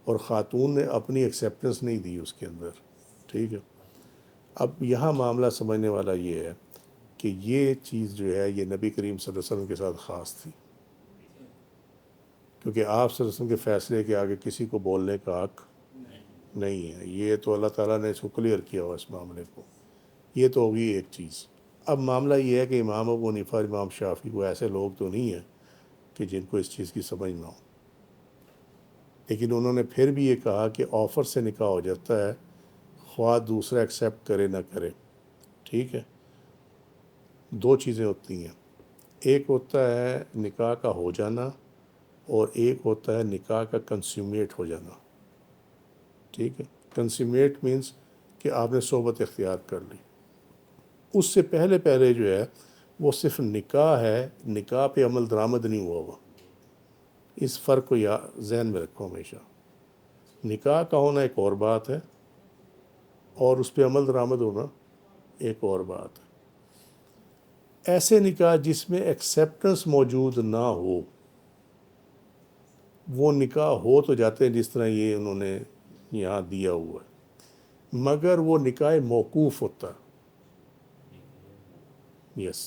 اور خاتون نے اپنی ایکسیپٹنس نہیں دی اس کے اندر. ٹھیک ہے. اب یہاں معاملہ سمجھنے والا یہ ہے کہ یہ چیز جو ہے یہ نبی کریم صلی اللہ علیہ وسلم کے ساتھ خاص تھی، کیونکہ آپ صلی اللہ علیہ وسلم کے فیصلے کے آگے کسی کو بولنے کا حق نہیں ہے. یہ تو اللہ تعالیٰ نے اس کو کلیئر کیا ہوا اس معاملے کو. یہ تو ہوگی ایک چیز. اب معاملہ یہ ہے کہ امام ابو حنیفہ امام شافعی کو ایسے لوگ تو نہیں ہیں کہ جن کو اس چیز کی سمجھ نہ ہو، لیکن انہوں نے پھر بھی یہ کہا کہ آفر سے نکاح ہو جاتا ہے، خواہ دوسرا ایکسیپٹ کرے نہ کرے. ٹھیک ہے. دو چیزیں ہوتی ہیں، ایک ہوتا ہے نکاح کا ہو جانا، اور ایک ہوتا ہے نکاح کا کنسیومیٹ ہو جانا. ٹھیک ہے. کنسیومیٹ مینس کہ آپ نے صحبت اختیار کر لی. اس سے پہلے جو ہے وہ صرف نکاح ہے، نکاح پہ عمل درآمد نہیں ہوا ہوا. اس فرق کو ذہن میں رکھو ہمیشہ. نکاح کا ہونا ایک اور بات ہے، اور اس پہ عمل درآمد ہونا ایک اور بات ہے. ایسے نکاح جس میں ایکسیپٹنس موجود نہ ہو، وہ نکاح ہو تو جاتے ہیں جس طرح یہ انہوں نے یہاں دیا ہوا ہے، مگر وہ نکاح موقوف ہوتا ہے. یس.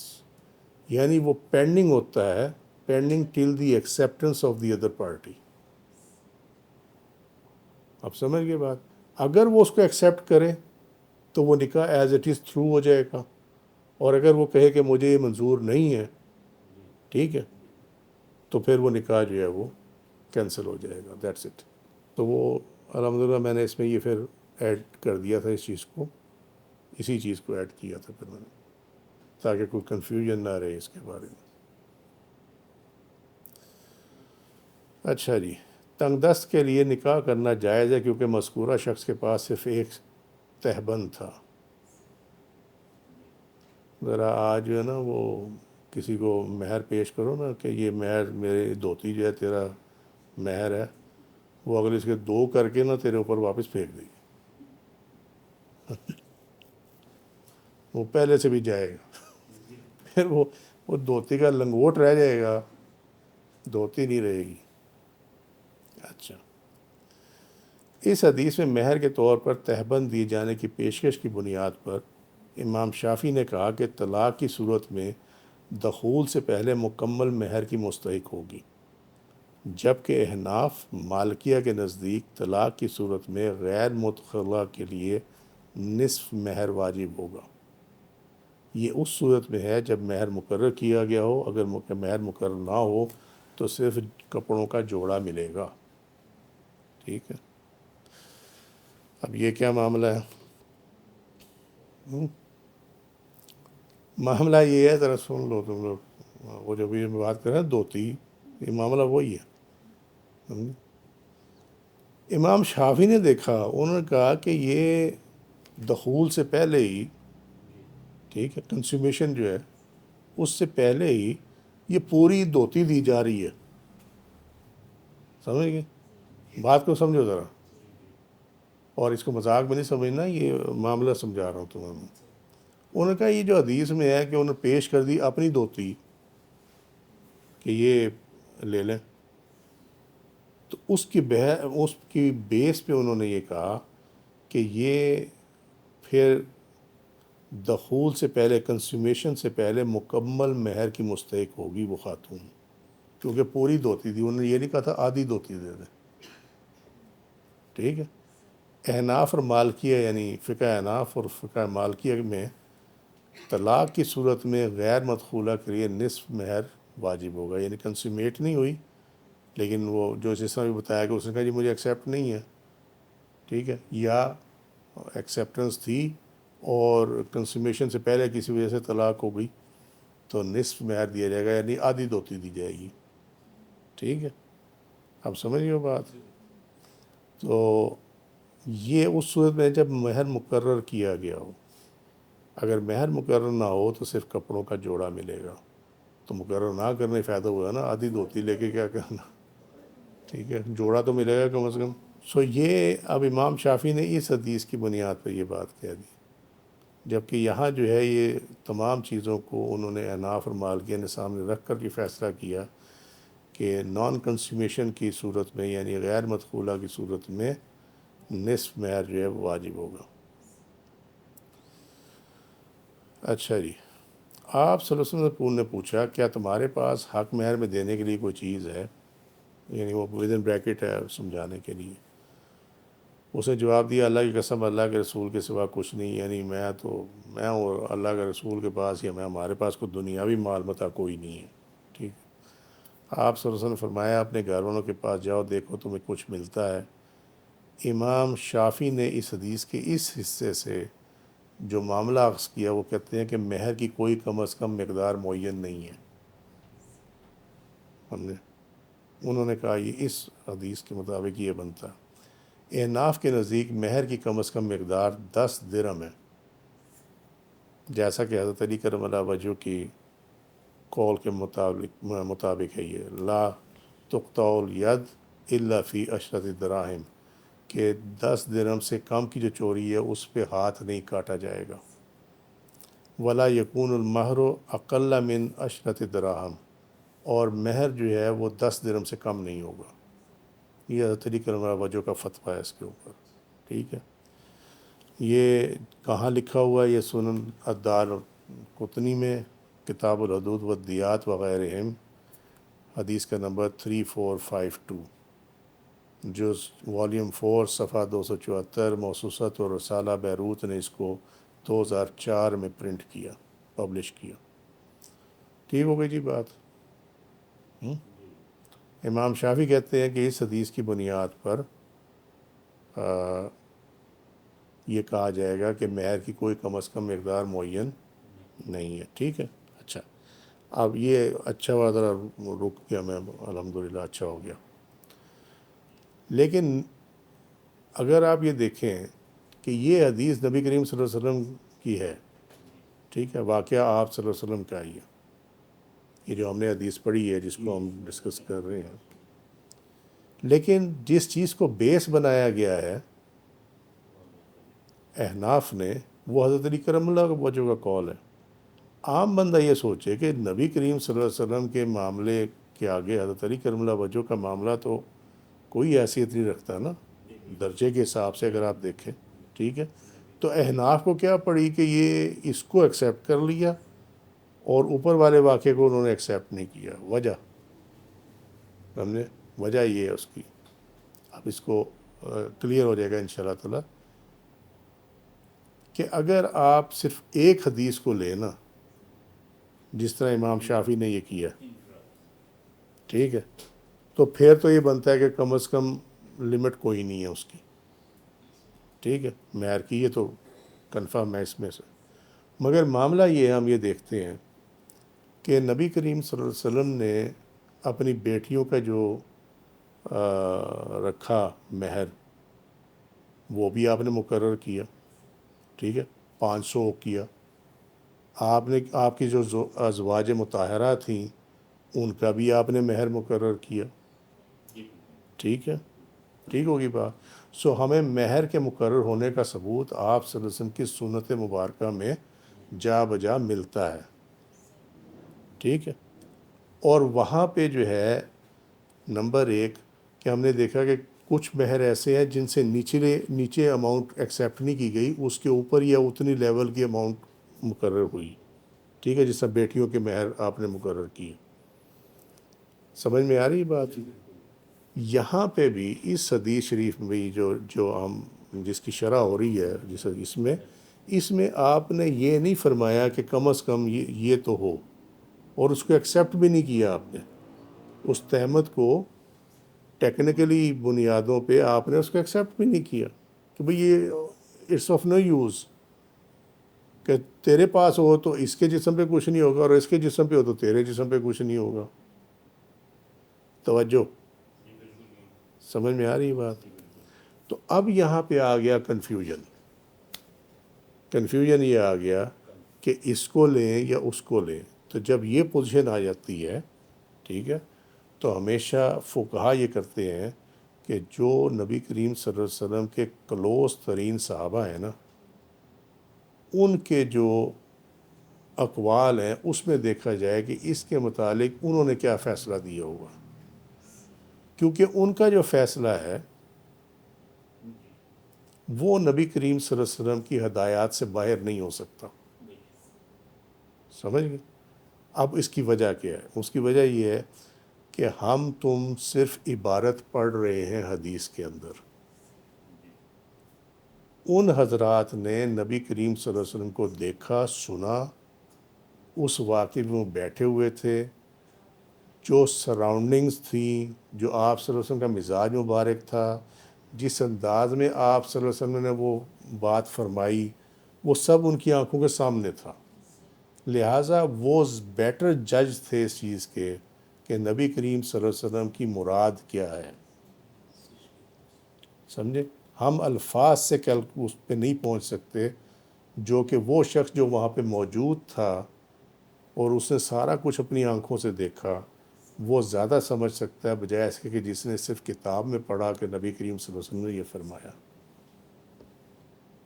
یعنی وہ پینڈنگ ہوتا ہے، pending till the acceptance of the other party. اب سمجھ گئے بات. اگر وہ اس کو ایکسیپٹ کرے تو وہ نکاح ایز اٹ از تھرو ہو جائے گا، اور اگر وہ کہے کہ مجھے یہ منظور نہیں ہے، ٹھیک ہے، تو پھر وہ نکاح جو ہے وہ کینسل ہو جائے گا. That's it. تو وہ الحمدللہ میں نے اس میں یہ پھر ایڈ کر دیا تھا اس چیز کو، اسی چیز کو ایڈ کیا تھا پھر میں نے، تاکہ کوئی کنفیوژن نہ رہے اس کے بارے میں. اچھا جی، تنگ دست کے لیے نکاح کرنا جائز ہے کیونکہ مذکورہ شخص کے پاس صرف ایک تہبند تھا. ذرا آج جو ہے نا وہ کسی کو مہر پیش کرو نا کہ یہ مہر میرے دھوتی جو ہے تیرا مہر ہے، وہ اگر اس کے 2 کر کے نا تیرے اوپر واپس پھینک دے گی. وہ پہلے سے بھی جائے گا. پھر وہ دھوتی کا لنگوٹ رہ جائے گا، دھوتی نہیں رہے گی. اچھا، اس حدیث میں مہر کے طور پر تہبند دیے جانے کی پیشکش کی بنیاد پر امام شافعی نے کہا کہ طلاق کی صورت میں دخول سے پہلے مکمل مہر کی مستحق ہوگی، جبکہ احناف مالکیہ کے نزدیک طلاق کی صورت میں غیر متخلہ کے لیے نصف مہر واجب ہوگا. یہ اس صورت میں ہے جب مہر مقرر کیا گیا ہو. اگر مہر مقرر نہ ہو تو صرف کپڑوں کا جوڑا ملے گا. ٹھیک ہے. اب یہ کیا معاملہ ہے؟ معاملہ یہ ہے، ذرا سن لو تم لوگ. وہ جو بھی بات کر رہے ہیں دھوتی، یہ معاملہ وہی ہے. امام شافعی نے دیکھا، انہوں نے کہا کہ یہ دخول سے پہلے ہی، ٹھیک ہے، کنسومیشن جو ہے اس سے پہلے ہی یہ پوری دھوتی دی جا رہی ہے. سمجھ گئے بات کو؟ سمجھو ذرا، اور اس کو مذاق میں نہیں سمجھنا، یہ معاملہ سمجھا رہا ہوں تمہیں. انہوں نے کہا یہ جو حدیث میں ہے کہ انہوں نے پیش کر دی اپنی دھوتی کہ یہ لے لیں، تو اس کی بیس پہ انہوں نے یہ کہا کہ یہ پھر دخول سے پہلے، کنسومیشن سے پہلے مکمل مہر کی مستحق ہوگی وہ خاتون، کیونکہ پوری دھوتی تھی. انہوں نے یہ نہیں کہا تھا آدھی دھوتی دے دیں. ٹھیک ہے. احناف اور مالکیہ، یعنی فقہ احناف اور فقہ مالکیہ میں طلاق کی صورت میں غیر مدخولہ کے لیے نصف مہر واجب ہوگا. یعنی کنسومیٹ نہیں ہوئی، لیکن وہ جو جس طرح بھی بتایا کہ اس نے کہا جی مجھے ایکسیپٹ نہیں ہے، ٹھیک ہے، یا ایکسیپٹنس تھی اور کنسومیشن سے پہلے کسی وجہ سے طلاق ہو گئی، تو نصف مہر دیا جائے گا، یعنی آدھی دھوتی دی جائے گی. ٹھیک ہے. اب سمجھ گئے بات؟ تو یہ اس صورت میں جب مہر مقرر کیا گیا ہو. اگر مہر مقرر نہ ہو تو صرف کپڑوں کا جوڑا ملے گا. تو مقرر نہ کرنے فائدہ ہوا نا، آدھی دھوتی لے کے کیا کرنا. ٹھیک ہے، جوڑا تو ملے گا کم از کم. یہ اب امام شافعی نے اس حدیث کی بنیاد پہ یہ بات کہہ دی، جبکہ یہاں جو ہے یہ تمام چیزوں کو انہوں نے احناف اور مالکیہ نے سامنے رکھ کر یہ فیصلہ کیا کہ نان کنسومیشن کی صورت میں، یعنی غیر مدخولہ کی صورت میں نصف مہر جو ہے وہ واجب ہوگا. اچھا جی، آپ صلی اللہ علیہ وسلم نے پوچھا کیا تمہارے پاس حق مہر میں دینے کے لیے کوئی چیز ہے؟ یعنی وہ ود ان بریکٹ ہے سمجھانے کے لیے. اس نے جواب دیا اللہ کی قسم، اللہ کے رسول کے سوا کچھ نہیں. یعنی میں اور اللہ کے رسول کے پاس، یا ہمارے پاس کوئی دنیاوی مال متا کوئی نہیں ہے. ٹھیک. آپ صلی اللہ علیہ وسلم نے فرمایا اپنے گھر والوں کے پاس جاؤ، دیکھو تمہیں کچھ ملتا ہے. امام شافعی نے اس حدیث کے اس حصے سے جو معاملہ اخذ کیا، وہ کہتے ہیں کہ مہر کی کوئی کم از کم مقدار معین نہیں ہے. انہوں نے کہا یہ اس حدیث کے مطابق یہ بنتا. احناف کے نزدیک مہر کی کم از کم مقدار 10 درہم ہے، جیسا کہ حضرت علی کرم اللہ وجہ کی قول کے مطابق ہے. یہ لا تقطع الید الا فی 10 دراہم، کہ 10 درہم سے کم کی جو چوری ہے اس پہ ہاتھ نہیں کاٹا جائے گا. ولا یکون المہر اقل من 10 دراہم، اور مہر جو ہے وہ 10 درہم سے کم نہیں ہوگا. یہ حضرت علی کرم اللہ وجہ کا فتویٰ ہے اس کے اوپر. ٹھیک ہے. یہ کہاں لکھا ہوا ہے؟ یہ سنن الدار قطنی میں کتاب الحدود والدیات وغیرہم، حدیث کا نمبر 3452، جو والیوم 4 صفحہ 274، موسوسۃ و رسالہ بیروت نے اس کو 2004 میں پرنٹ کیا، پبلش کیا۔ ٹھیک ہو گئی جی بات؟ امام شافعی کہتے ہیں کہ اس حدیث کی بنیاد پر یہ کہا جائے گا کہ مہر کی کوئی کم از کم مقدار معین نہیں ہے۔ ٹھیک ہے، اچھا، اب یہ اچھا ہوا ذرا رک گیا میں، الحمدللہ اچھا ہو گیا۔ لیکن اگر آپ یہ دیکھیں کہ یہ حدیث نبی کریم صلی اللہ علیہ وسلم کی ہے، ٹھیک ہے، واقعہ آپ صلی اللہ علیہ وسلم کا ہی ہے، یہ جو ہم نے حدیث پڑھی ہے جس کو ہم ڈسکس کر رہے ہیں، لیکن جس چیز کو بیس بنایا گیا ہے احناف نے، وہ حضرت علی کرم اللہ وجہ کا قول ہے۔ عام بندہ یہ سوچے کہ نبی کریم صلی اللہ علیہ وسلم کے معاملے کے آگے حضرت علی کرم اللہ وجہ کا معاملہ تو کوئی حیثیت نہیں رکھتا نا، درجے کے حساب سے اگر آپ دیکھیں، ٹھیک ہے۔ تو احناف کو کیا پڑی کہ یہ اس کو ایکسیپٹ کر لیا اور اوپر والے واقعے کو انہوں نے ایکسیپٹ نہیں کیا۔ وجہ سمجھے، وجہ یہ ہے اس کی، اب اس کو کلیئر ہو جائے گا انشاءاللہ تعالی کہ اگر آپ صرف ایک حدیث کو لیں نا، جس طرح امام شافعی نے یہ کیا، ٹھیک ہے، تو پھر تو یہ بنتا ہے کہ کم از کم لمٹ کوئی نہیں ہے اس کی، ٹھیک ہے، مہر کی، یہ تو کنفرم ہے اس میں سے۔ مگر معاملہ یہ ہم یہ دیکھتے ہیں کہ نبی کریم صلی اللہ علیہ وسلم نے اپنی بیٹیوں کا جو رکھا مہر، وہ بھی آپ نے مقرر کیا، ٹھیک ہے، 500 کیا۔ آپ کی جو ازواج مطہرہ تھیں ان کا بھی آپ نے مہر مقرر کیا، ٹھیک ہے، ٹھیک ہوگی بات۔ سو ہمیں مہر کے مقرر ہونے کا ثبوت آپ صلی اللہ علیہ وسلم کی سنت مبارکہ میں جا بجا ملتا ہے، ٹھیک ہے۔ اور وہاں پہ جو ہے نمبر ایک کہ ہم نے دیکھا کہ کچھ مہر ایسے ہیں جن سے نیچے اماؤنٹ ایکسیپٹ نہیں کی گئی، اس کے اوپر یا اتنی لیول کی اماؤنٹ مقرر ہوئی، ٹھیک ہے، جس طرح بیٹیوں کے مہر آپ نے مقرر کیے۔ سمجھ میں آ رہی بات؟ یہاں پہ بھی اس حدیث شریف میں بھی جو ہم جس کی شرح ہو رہی ہے جس اس میں آپ نے یہ نہیں فرمایا کہ کم از کم یہ تو ہو، اور اس کو ایکسیپٹ بھی نہیں کیا آپ نے، اس تہمت کو ٹیکنیکلی بنیادوں پہ آپ نے اس کو ایکسیپٹ بھی نہیں کیا کہ بھئی یہ اٹس آف نو یوز، کہ تیرے پاس ہو تو اس کے جسم پہ کچھ نہیں ہوگا اور اس کے جسم پہ ہو تو تیرے جسم پہ کچھ نہیں ہوگا۔ توجہ، سمجھ میں آ رہی بات؟ تو اب یہاں پہ آ گیا کنفیوژن یہ آ گیا کہ اس کو لیں یا اس کو لیں۔ تو جب یہ پوزیشن آ جاتی ہے، ٹھیک ہے، تو ہمیشہ فقہا یہ کرتے ہیں کہ جو نبی کریم صلی اللہ علیہ وسلم کے کلوز ترین صحابہ ہیں نا، ان کے جو اقوال ہیں اس میں دیکھا جائے کہ اس کے متعلق انہوں نے کیا فیصلہ دیا ہوگا، کیونکہ ان کا جو فیصلہ ہے وہ نبی کریم صلی اللہ علیہ وسلم کی ہدایات سے باہر نہیں ہو سکتا۔ سمجھ گئے؟ اب اس کی وجہ کیا ہے؟ اس کی وجہ یہ ہے کہ ہم تم صرف عبارت پڑھ رہے ہیں حدیث کے اندر، ان حضرات نے نبی کریم صلی اللہ علیہ وسلم کو دیکھا، سنا، اس واقعے میں بیٹھے ہوئے تھے، جو سراؤنڈنگز تھیں، جو آپ صلی اللہ علیہ وسلم کا مزاج مبارک تھا، جس انداز میں آپ صلی اللہ علیہ وسلم نے وہ بات فرمائی، وہ سب ان کی آنکھوں کے سامنے تھا۔ لہٰذا وہ بیٹر جج تھے اس چیز کے کہ نبی کریم صلی اللہ علیہ وسلم کی مراد کیا ہے۔ سمجھے؟ ہم الفاظ سے اس پہ نہیں پہنچ سکتے، جو کہ وہ شخص جو وہاں پہ موجود تھا اور اس نے سارا کچھ اپنی آنکھوں سے دیکھا، وہ زیادہ سمجھ سکتا ہے بجائے اس کے کہ جس نے صرف کتاب میں پڑھا کہ نبی کریم صلی اللہ علیہ وسلم نے یہ فرمایا۔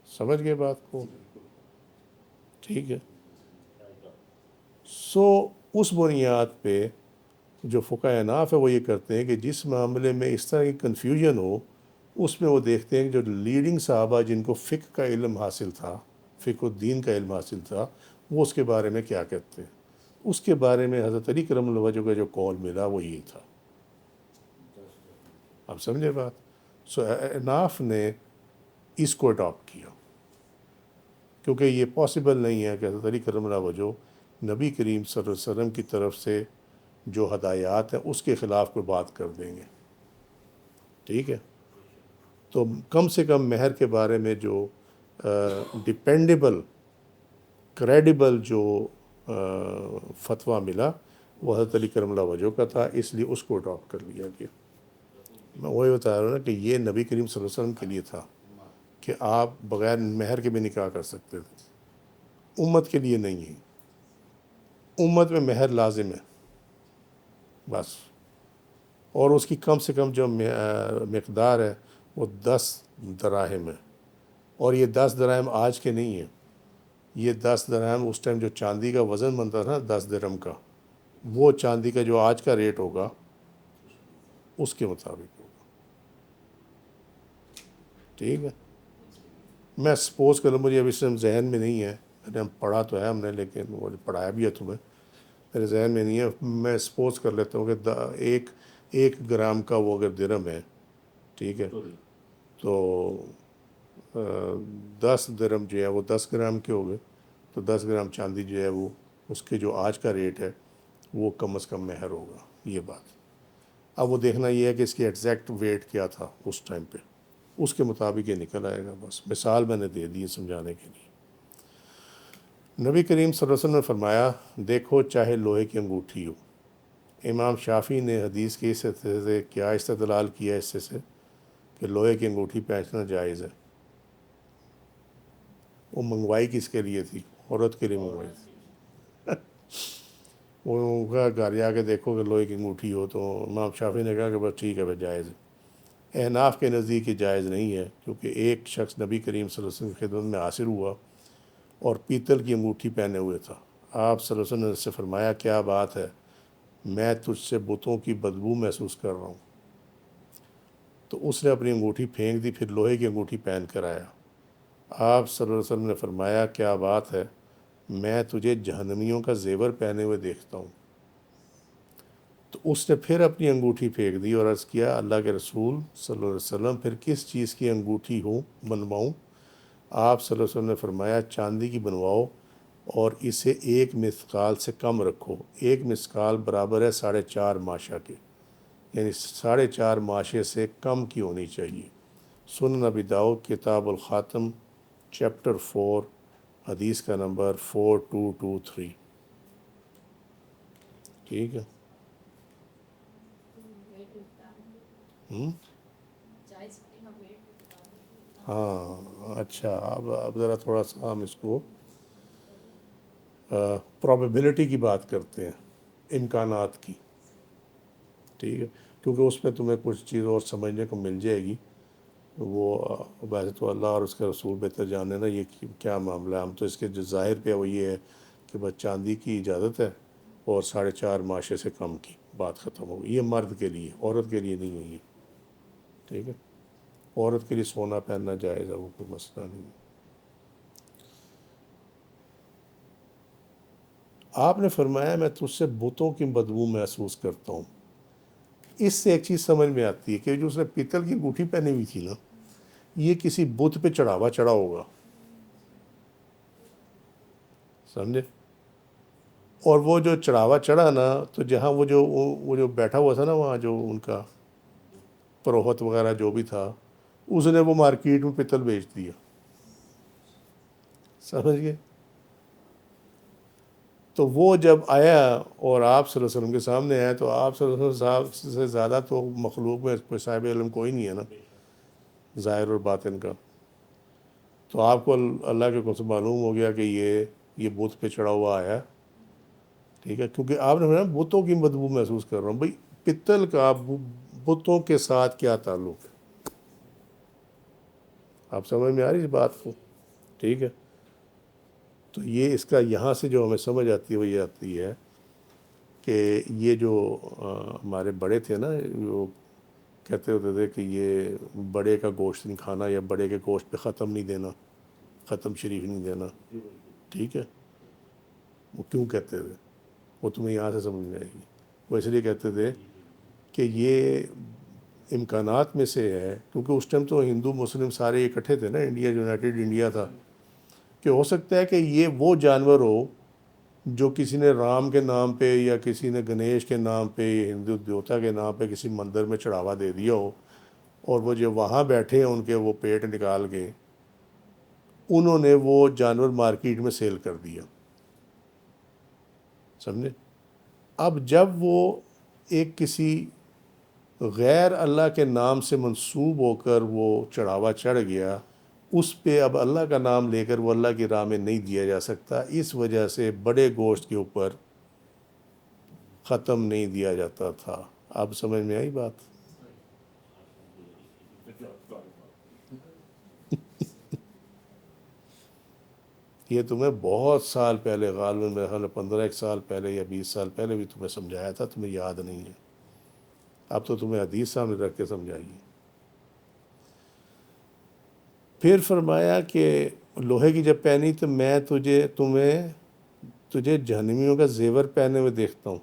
سمجھ گئے بات کو؟ ٹھیک ہے۔ سو اس بنیاد پہ جو فقہ احناف ہے وہ یہ کرتے ہیں کہ جس معاملے میں اس طرح کی کنفیوژن ہو، اس میں وہ دیکھتے ہیں کہ جو لیڈنگ صحابہ جن کو فقہ کا علم حاصل تھا، فقہ الدین کا علم حاصل تھا، وہ اس کے بارے میں کیا کہتے ہیں۔ اس کے بارے میں حضرت علی کرم اللہ وجہ کا جو قول ملا وہ یہ تھا. آپ سمجھے بات؟ سو اناف نے اس کو اڈاپٹ کیا کیونکہ یہ پاسبل نہیں ہے کہ حضرت علی کرم اللہ وجہ نبی کریم صلی اللہ علیہ وسلم کی طرف سے جو ہدایات ہیں اس کے خلاف کوئی بات کر دیں گے. ٹھیک ہے، تو کم سے کم مہر کے بارے میں جو ڈپینڈیبل کریڈیبل جو فتویٰ ملا وہ حضرت علی کرم اللہ وجہ کا تھا، اس لیے اس کو اڈاپٹ کر لیا گیا. میں وہی بتا رہا ہوں نا کہ یہ نبی کریم صلی اللہ علیہ وسلم کے لیے تھا کہ آپ بغیر مہر کے بھی نکاح کر سکتے تھے، امت کے لیے نہیں ہے. امت میں مہر لازم ہے بس، اور اس کی کم سے کم جو مقدار ہے وہ 10 دراہم ہے. اور یہ 10 دراہم آج کے نہیں ہیں، یہ 10 درہم اس ٹائم جو چاندی کا وزن بنتا تھا 10 درہم کا، وہ چاندی کا جو آج کا ریٹ ہوگا اس کے مطابق ہوگا. ٹھیک ہے، میں سپوز کروں، مجھے ابھی سے ذہن میں نہیں ہے، میں نے پڑھا تو ہے ہم نے لیکن وہ پڑھایا بھی ہے تمہیں، میرے ذہن میں نہیں ہے. میں سپوز کر لیتا ہوں کہ ایک گرام کا وہ اگر درہم ہے، ٹھیک ہے، تو 10 درہم جو ہے وہ 10 گرام کے ہو گئے، تو 10 گرام چاندی جو ہے وہ اس کے جو آج کا ریٹ ہے وہ کم از کم مہر ہوگا. یہ بات اب وہ دیکھنا یہ ہے کہ اس کی ایگزیکٹ ویٹ کیا تھا اس ٹائم پہ، اس کے مطابق یہ نکل آئے گا. بس مثال میں نے دے دی ہے سمجھانے کے لیے. نبی کریم صلی اللہ علیہ وسلم نے فرمایا دیکھو چاہے لوہے کی انگوٹھی ہو. امام شافعی نے حدیث کے اس سے کیا استدلال کیا اس سے کہ لوہے کی انگوٹھی پہننا جائز ہے. وہ منگوائی کس کے لیے تھی؟ عورت کے لیے منگوائی تھی. وہ گھر جا کے دیکھو کہ لوہے کی انگوٹھی ہو، تو امام شافعی نے کہا کہ بس ٹھیک ہے بس جائز ہے. احناف کے نزدیک یہ جائز نہیں ہے، کیونکہ ایک شخص نبی کریم صلی اللہ علیہ وسلم کی خدمت میں حاضر ہوا اور پیتل کی انگوٹھی پہنے ہوئے تھا. آپ صلی اللہ علیہ وسلم نے اس سے فرمایا کیا بات ہے، میں تجھ سے بتوں کی بدبو محسوس کر رہا ہوں. تو اس نے اپنی انگوٹھی پھینک دی، پھر لوہے کی انگوٹھی پہن کر آیا. آپ صلی اللہ علیہ وسلم نے فرمایا کیا بات ہے، میں تجھے جہنمیوں کا زیور پہنے ہوئے دیکھتا ہوں. تو اس نے پھر اپنی انگوٹھی پھینک دی اور عرض کیا اللہ کے رسول صلی اللہ علیہ وسلم پھر کس چیز کی انگوٹھی بنواؤں؟ آپ صلی اللہ علیہ وسلم نے فرمایا چاندی کی بنواؤ اور اسے 1 مثقال سے کم رکھو. 1 مثقال برابر ہے 4.5 ماشا کے، یعنی 4.5 ماشے سے کم کی ہونی چاہیے. سنن ابی داؤد کتاب الخاتم چیپٹر 4 حدیث کا نمبر 4223. ٹھیک ہے. ہاں اچھا، اب ذرا تھوڑا سا ہم اس کو پرابیبلٹی کی بات کرتے ہیں، امکانات کی. ٹھیک ہے، کیونکہ اس میں تمہیں کچھ چیز اور سمجھنے کو مل جائے گی. وہ ویسے تو اللہ اور اس کے رسول بہتر جانے نا یہ کیا معاملہ ہے. ہم تو اس کے جو ظاہر پہ وہ یہ ہے کہ بس چاندی کی اجازت ہے اور 4.5 ماشے سے کم کی، بات ختم ہو گئی. یہ مرد کے لیے، عورت کے لیے نہیں ہے یہ. ٹھیک ہے، عورت کے لیے سونا پہننا جائز ہے، وہ کوئی مسئلہ نہیں ہے. آپ نے فرمایا میں تجھ سے بتوں کی بدبو محسوس کرتا ہوں. اس سے ایک چیز سمجھ میں آتی ہے کہ جو اس نے پیتل کی انگوٹھی پہنی ہوئی تھی نا، یہ کسی بت پہ چڑھا ہوگا، سمجھے؟ اور وہ جو چڑھا نا، تو جہاں وہ جو بیٹھا ہوا تھا نا وہاں جو ان کا پروہت وغیرہ جو بھی تھا، اس نے وہ مارکیٹ میں پیتل بیچ دیا. سمجھ گئے؟ تو وہ جب آیا اور آپ صلی اللہ علیہ وسلم کے سامنے آیا، تو آپ صلی اللہ علیہ وسلم سے زیادہ تو مخلوق میں کوئی صاحب علم کوئی نہیں ہے نا، ظاہر اور باطن کا. تو آپ کو اللہ کے قسم معلوم ہو گیا کہ یہ بت پہ چڑھا ہوا آیا. ٹھیک ہے، کیونکہ آپ نے فرمایا بتوں کی بدبو محسوس کر رہا ہوں. بھائی پتل کا بتوں کے ساتھ کیا تعلق ہے؟ آپ سمجھ میں آ رہی اس بات کو؟ ٹھیک ہے، تو یہ اس کا یہاں سے جو ہمیں سمجھ آتی ہے وہ یہ آتی ہے کہ یہ جو ہمارے بڑے تھے نا، وہ کہتے ہوتے تھے کہ یہ بڑے کا گوشت نہیں کھانا، یا بڑے کے گوشت پہ ختم نہیں دینا، ختم شریف نہیں دینا. ٹھیک ہے، وہ کیوں کہتے تھے؟ وہ تمہیں یہاں سے سمجھ میں آئے گی. وہ اس لیے کہتے تھے کہ یہ امکانات میں سے ہے، کیونکہ اس ٹائم تو ہندو مسلم سارے اکٹھے تھے نا، انڈیا یونائٹڈ انڈیا تھا، کہ ہو سکتا ہے کہ یہ وہ جانور ہو جو کسی نے رام کے نام پہ یا کسی نے گنیش کے نام پہ ہندو دیوتا کے نام پہ کسی مندر میں چڑھاوا دے دیا ہو، اور وہ جو وہاں بیٹھے ہیں ان کے وہ پیٹ نکال کے انہوں نے وہ جانور مارکیٹ میں سیل کر دیا. سمجھے؟ اب جب وہ ایک کسی غیر اللہ کے نام سے منسوب ہو کر وہ چڑھاوا چڑھ گیا، اس پہ اب اللہ کا نام لے کر وہ اللہ کی راہ میں نہیں دیا جا سکتا، اس وجہ سے بڑے گوشت کے اوپر ختم نہیں دیا جاتا تھا. اب سمجھ میں آئی بات؟ یہ تمہیں بہت سال پہلے، غالباً میرے خیال 15 سال پہلے یا 20 سال پہلے بھی تمہیں سمجھایا تھا، تمہیں یاد نہیں ہے. اب تو تمہیں حدیث سامنے رکھ کے سمجھائیے. پھر فرمایا کہ لوہے کی جب پہنی تو میں تجھے جہنمیوں کا زیور پہنے ہوئے دیکھتا ہوں.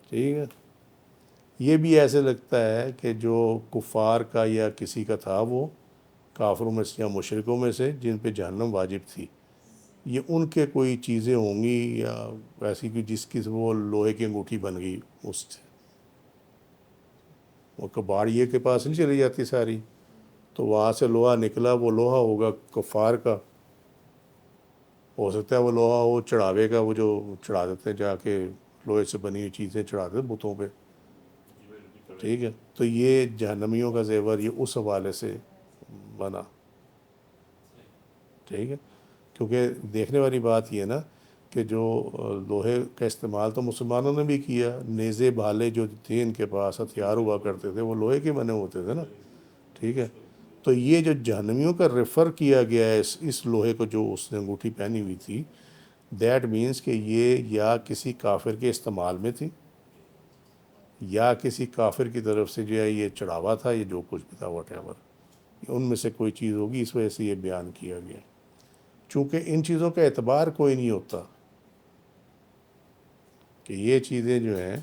ٹھیک ہے؟ یہ بھی ایسے لگتا ہے کہ جو کفار کا یا کسی کا تھا، وہ کافروں میں سے یا مشرکوں میں سے جن پہ جہنم واجب تھی، یہ ان کے کوئی چیزیں ہوں گی یا ایسی کہ جس کی وہ لوہے کی انگوٹھی بن گئی اس سے. وہ کباڑیے کے پاس نہیں چلی جاتی ساری، تو وہاں سے لوہا نکلا، وہ لوہا ہوگا کفار کا. ہو سکتا ہے وہ لوہا ہو چڑھاوے کا، وہ جو چڑھا دیتے ہیں جا کے لوہے سے بنی ہوئی چیزیں چڑھاتے ہیں بتوں پہ. ٹھیک ہے؟ تو یہ جہنمیوں کا زیور یہ اس حوالے سے بنا. ٹھیک ہے؟ کیونکہ دیکھنے والی بات یہ ہے نا کہ جو لوہے کا استعمال تو مسلمانوں نے بھی کیا، نیزے بھالے جو تھے ان کے پاس ہتھیار ہوا کرتے تھے وہ لوہے کے بنے ہوتے تھے نا. ٹھیک ہے؟ تو یہ جو جہنمیوں کا ریفر کیا گیا ہے اس لوہے کو جو اس نے انگوٹھی پہنی ہوئی تھی، دیٹ مینس کہ یہ یا کسی کافر کے استعمال میں تھی یا کسی کافر کی طرف سے جو ہے یہ چڑھاوا تھا، یہ جو کچھ بھی تھا واٹ ایور، ان میں سے کوئی چیز ہوگی، اس وجہ سے یہ بیان کیا گیا. چونکہ ان چیزوں کا اعتبار کوئی نہیں ہوتا کہ یہ چیزیں جو ہیں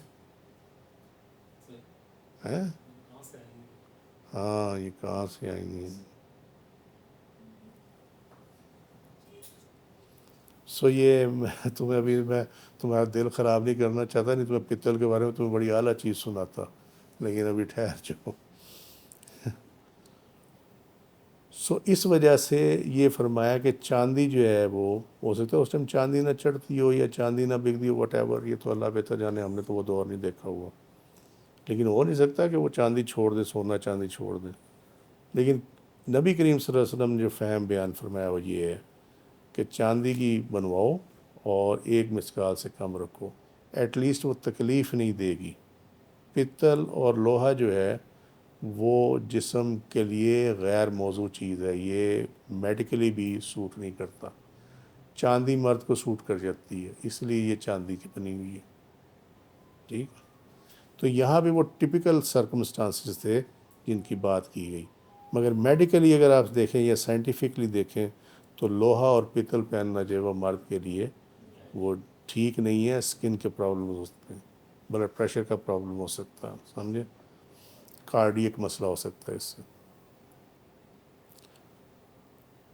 ہاں یہ کہاں سے آئیں گی. یہ میں تمہارا دل خراب نہیں کرنا چاہتا، نہیں تمہیں پتل کے بارے میں تمہیں بڑی اعلیٰ چیز سناتا، لیکن ابھی ٹھہر جاؤ. اس وجہ سے یہ فرمایا کہ چاندی جو ہے وہ ہو سکتا ہے اس ٹائم چاندی نہ چڑھتی ہو یا چاندی نہ بکتی ہو وٹ ایور، یہ تو اللہ بہتر جانے، ہم نے تو وہ دور نہیں دیکھا ہوا. لیکن ہو نہیں سکتا کہ وہ چاندی چھوڑ دے، سونا چاندی چھوڑ دے. لیکن نبی کریم صلی اللہ علیہ وسلم نے جو فہم بیان فرمایا وہ یہ ہے کہ چاندی کی بنواؤ اور 1 مسکال سے کم رکھو، ایٹ لیسٹ وہ تکلیف نہیں دے گی. پتل اور لوہا جو ہے وہ جسم کے لیے غیر موضوع چیز ہے، یہ میڈیکلی بھی سوٹ نہیں کرتا. چاندی مرد کو سوٹ کر جاتی ہے، اس لیے یہ چاندی کی بنی ہوئی ہے. ٹھیک؟ تو یہاں بھی وہ ٹپیکل سرکمسٹانسز تھے جن کی بات کی گئی. مگر میڈیکلی اگر آپ دیکھیں یا سائنٹیفکلی دیکھیں تو لوہا اور پتل پہننا جو ہے وہ مرد کے لیے وہ ٹھیک نہیں ہے. اسکن کے پرابلم ہو سکتے ہیں، بلڈ پریشر کا پرابلم ہو سکتا ہے، سمجھے، کارڈیک مسئلہ ہو سکتا ہے اس سے.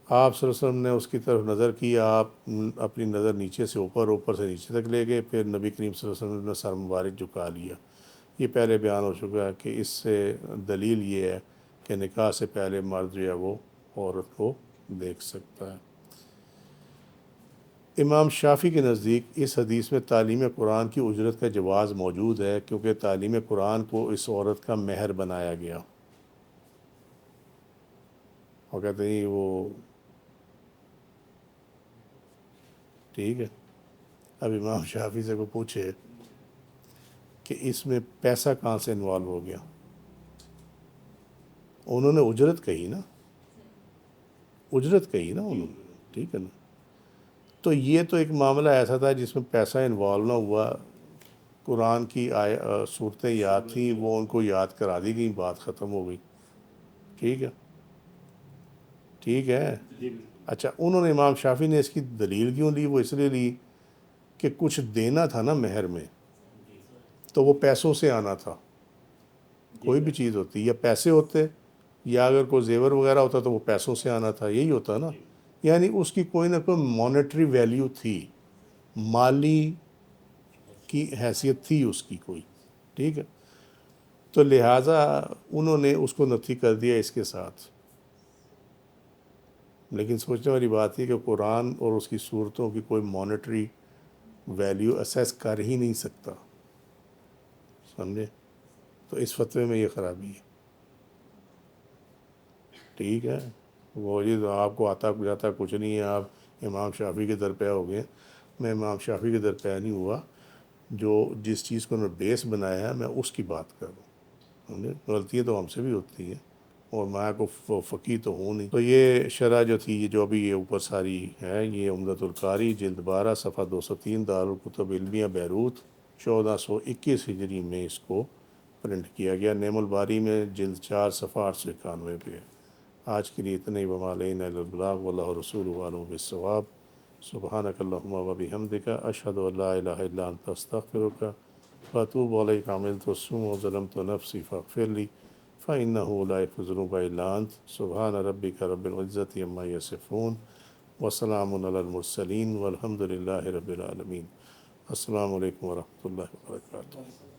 آپ صلی اللہ علیہ وسلم نے اس کی طرف نظر کی، آپ اپنی نظر نیچے سے اوپر، اوپر سے نیچے تک لے گئے، پھر نبی کریم صلی اللہ علیہ وسلم نے سر مبارک جھکا لیا. یہ پہلے بیان ہو چکا ہے کہ اس سے دلیل یہ ہے کہ نکاح سے پہلے مرد جو ہے وہ عورت کو دیکھ سکتا ہے. امام شافعی کے نزدیک اس حدیث میں تعلیم قرآن کی اجرت کا جواز موجود ہے، کیونکہ تعلیم قرآن کو اس عورت کا مہر بنایا گیا. اور کہتے ہیں وہ ٹھیک ہے. اب امام شافعی سے کو پوچھے کہ اس میں پیسہ کہاں سے انوالو ہو گیا، انہوں نے اجرت کہی نا، انہوں نے. ٹھیک ہے نا؟ تو یہ تو ایک معاملہ ایسا تھا جس میں پیسہ انوالو نہ ہوا، قرآن کی صورتیں یاد تھیں، وہ ان کو یاد کرا دی گئی، بات ختم ہو گئی. ٹھیک ہے؟ ٹھیک ہے. اچھا، انہوں نے امام شافعی نے اس کی دلیل کیوں لی؟ وہ اس لیے لی کہ کچھ دینا تھا نا مہر میں تو وہ پیسوں سے آنا تھا، کوئی بھی چیز ہوتی، یا پیسے ہوتے یا اگر کوئی زیور وغیرہ ہوتا تو وہ پیسوں سے آنا تھا، یہی ہوتا نا، یعنی اس کی کوئی نہ کوئی مانیٹری ویلیو تھی، مالی کی حیثیت تھی اس کی کوئی، ٹھیک ہے، تو لہٰذا انہوں نے اس کو نفی کر دیا اس کے ساتھ۔ لیکن سوچنے والی بات یہ کہ قرآن اور اس کی صورتوں کی کوئی مانیٹری ویلیو اسیس کر ہی نہیں سکتا، سمجھے؟ تو اس فتوے میں یہ خرابی ہے، ٹھیک ہے۔ وہ یہ تو آپ کو آتا جاتا کچھ نہیں ہے، آپ امام شافعی کے در پہ ہو گئے، میں امام شافعی کے در پہ نہیں ہوا، جو جس چیز کو میں بیس بنایا ہے میں اس کی بات کر رہا ہوں، سمجھے؟ غلطیاں تو ہم سے بھی ہوتی ہیں، اور میں کو فقی تو ہوں نہیں۔ تو یہ شرح جو تھی، یہ جو ابھی یہ اوپر ساری ہے، یہ عمدۃ القاری جلد 12 صفحہ 203 دارالکتب علمیہ بیروت 1421 ہجری میں اس کو پرنٹ کیا گیا۔ نعم الباری میں جلد 4 صفحہ 891 پہ ہے۔ آج کے لیے اتنے ہی، وما علینا الا البلاغ واللہ رسولہ اعلم بالصواب۔ سبحانک اللہم و بحمدک، اشہد ان لا الہ الا انت استغفرک واتوب الیک۔ عملت السوء وظلمت نفسی فاغفر لی فإنہ لا یغفر الذنوب الا انت۔ سبحان ربک رب العزۃ عما یصفون وسلام علی المرسلین والحمد للہ رب العالمین۔ السلام علیکم ورحمۃ اللہ وبرکاتہ۔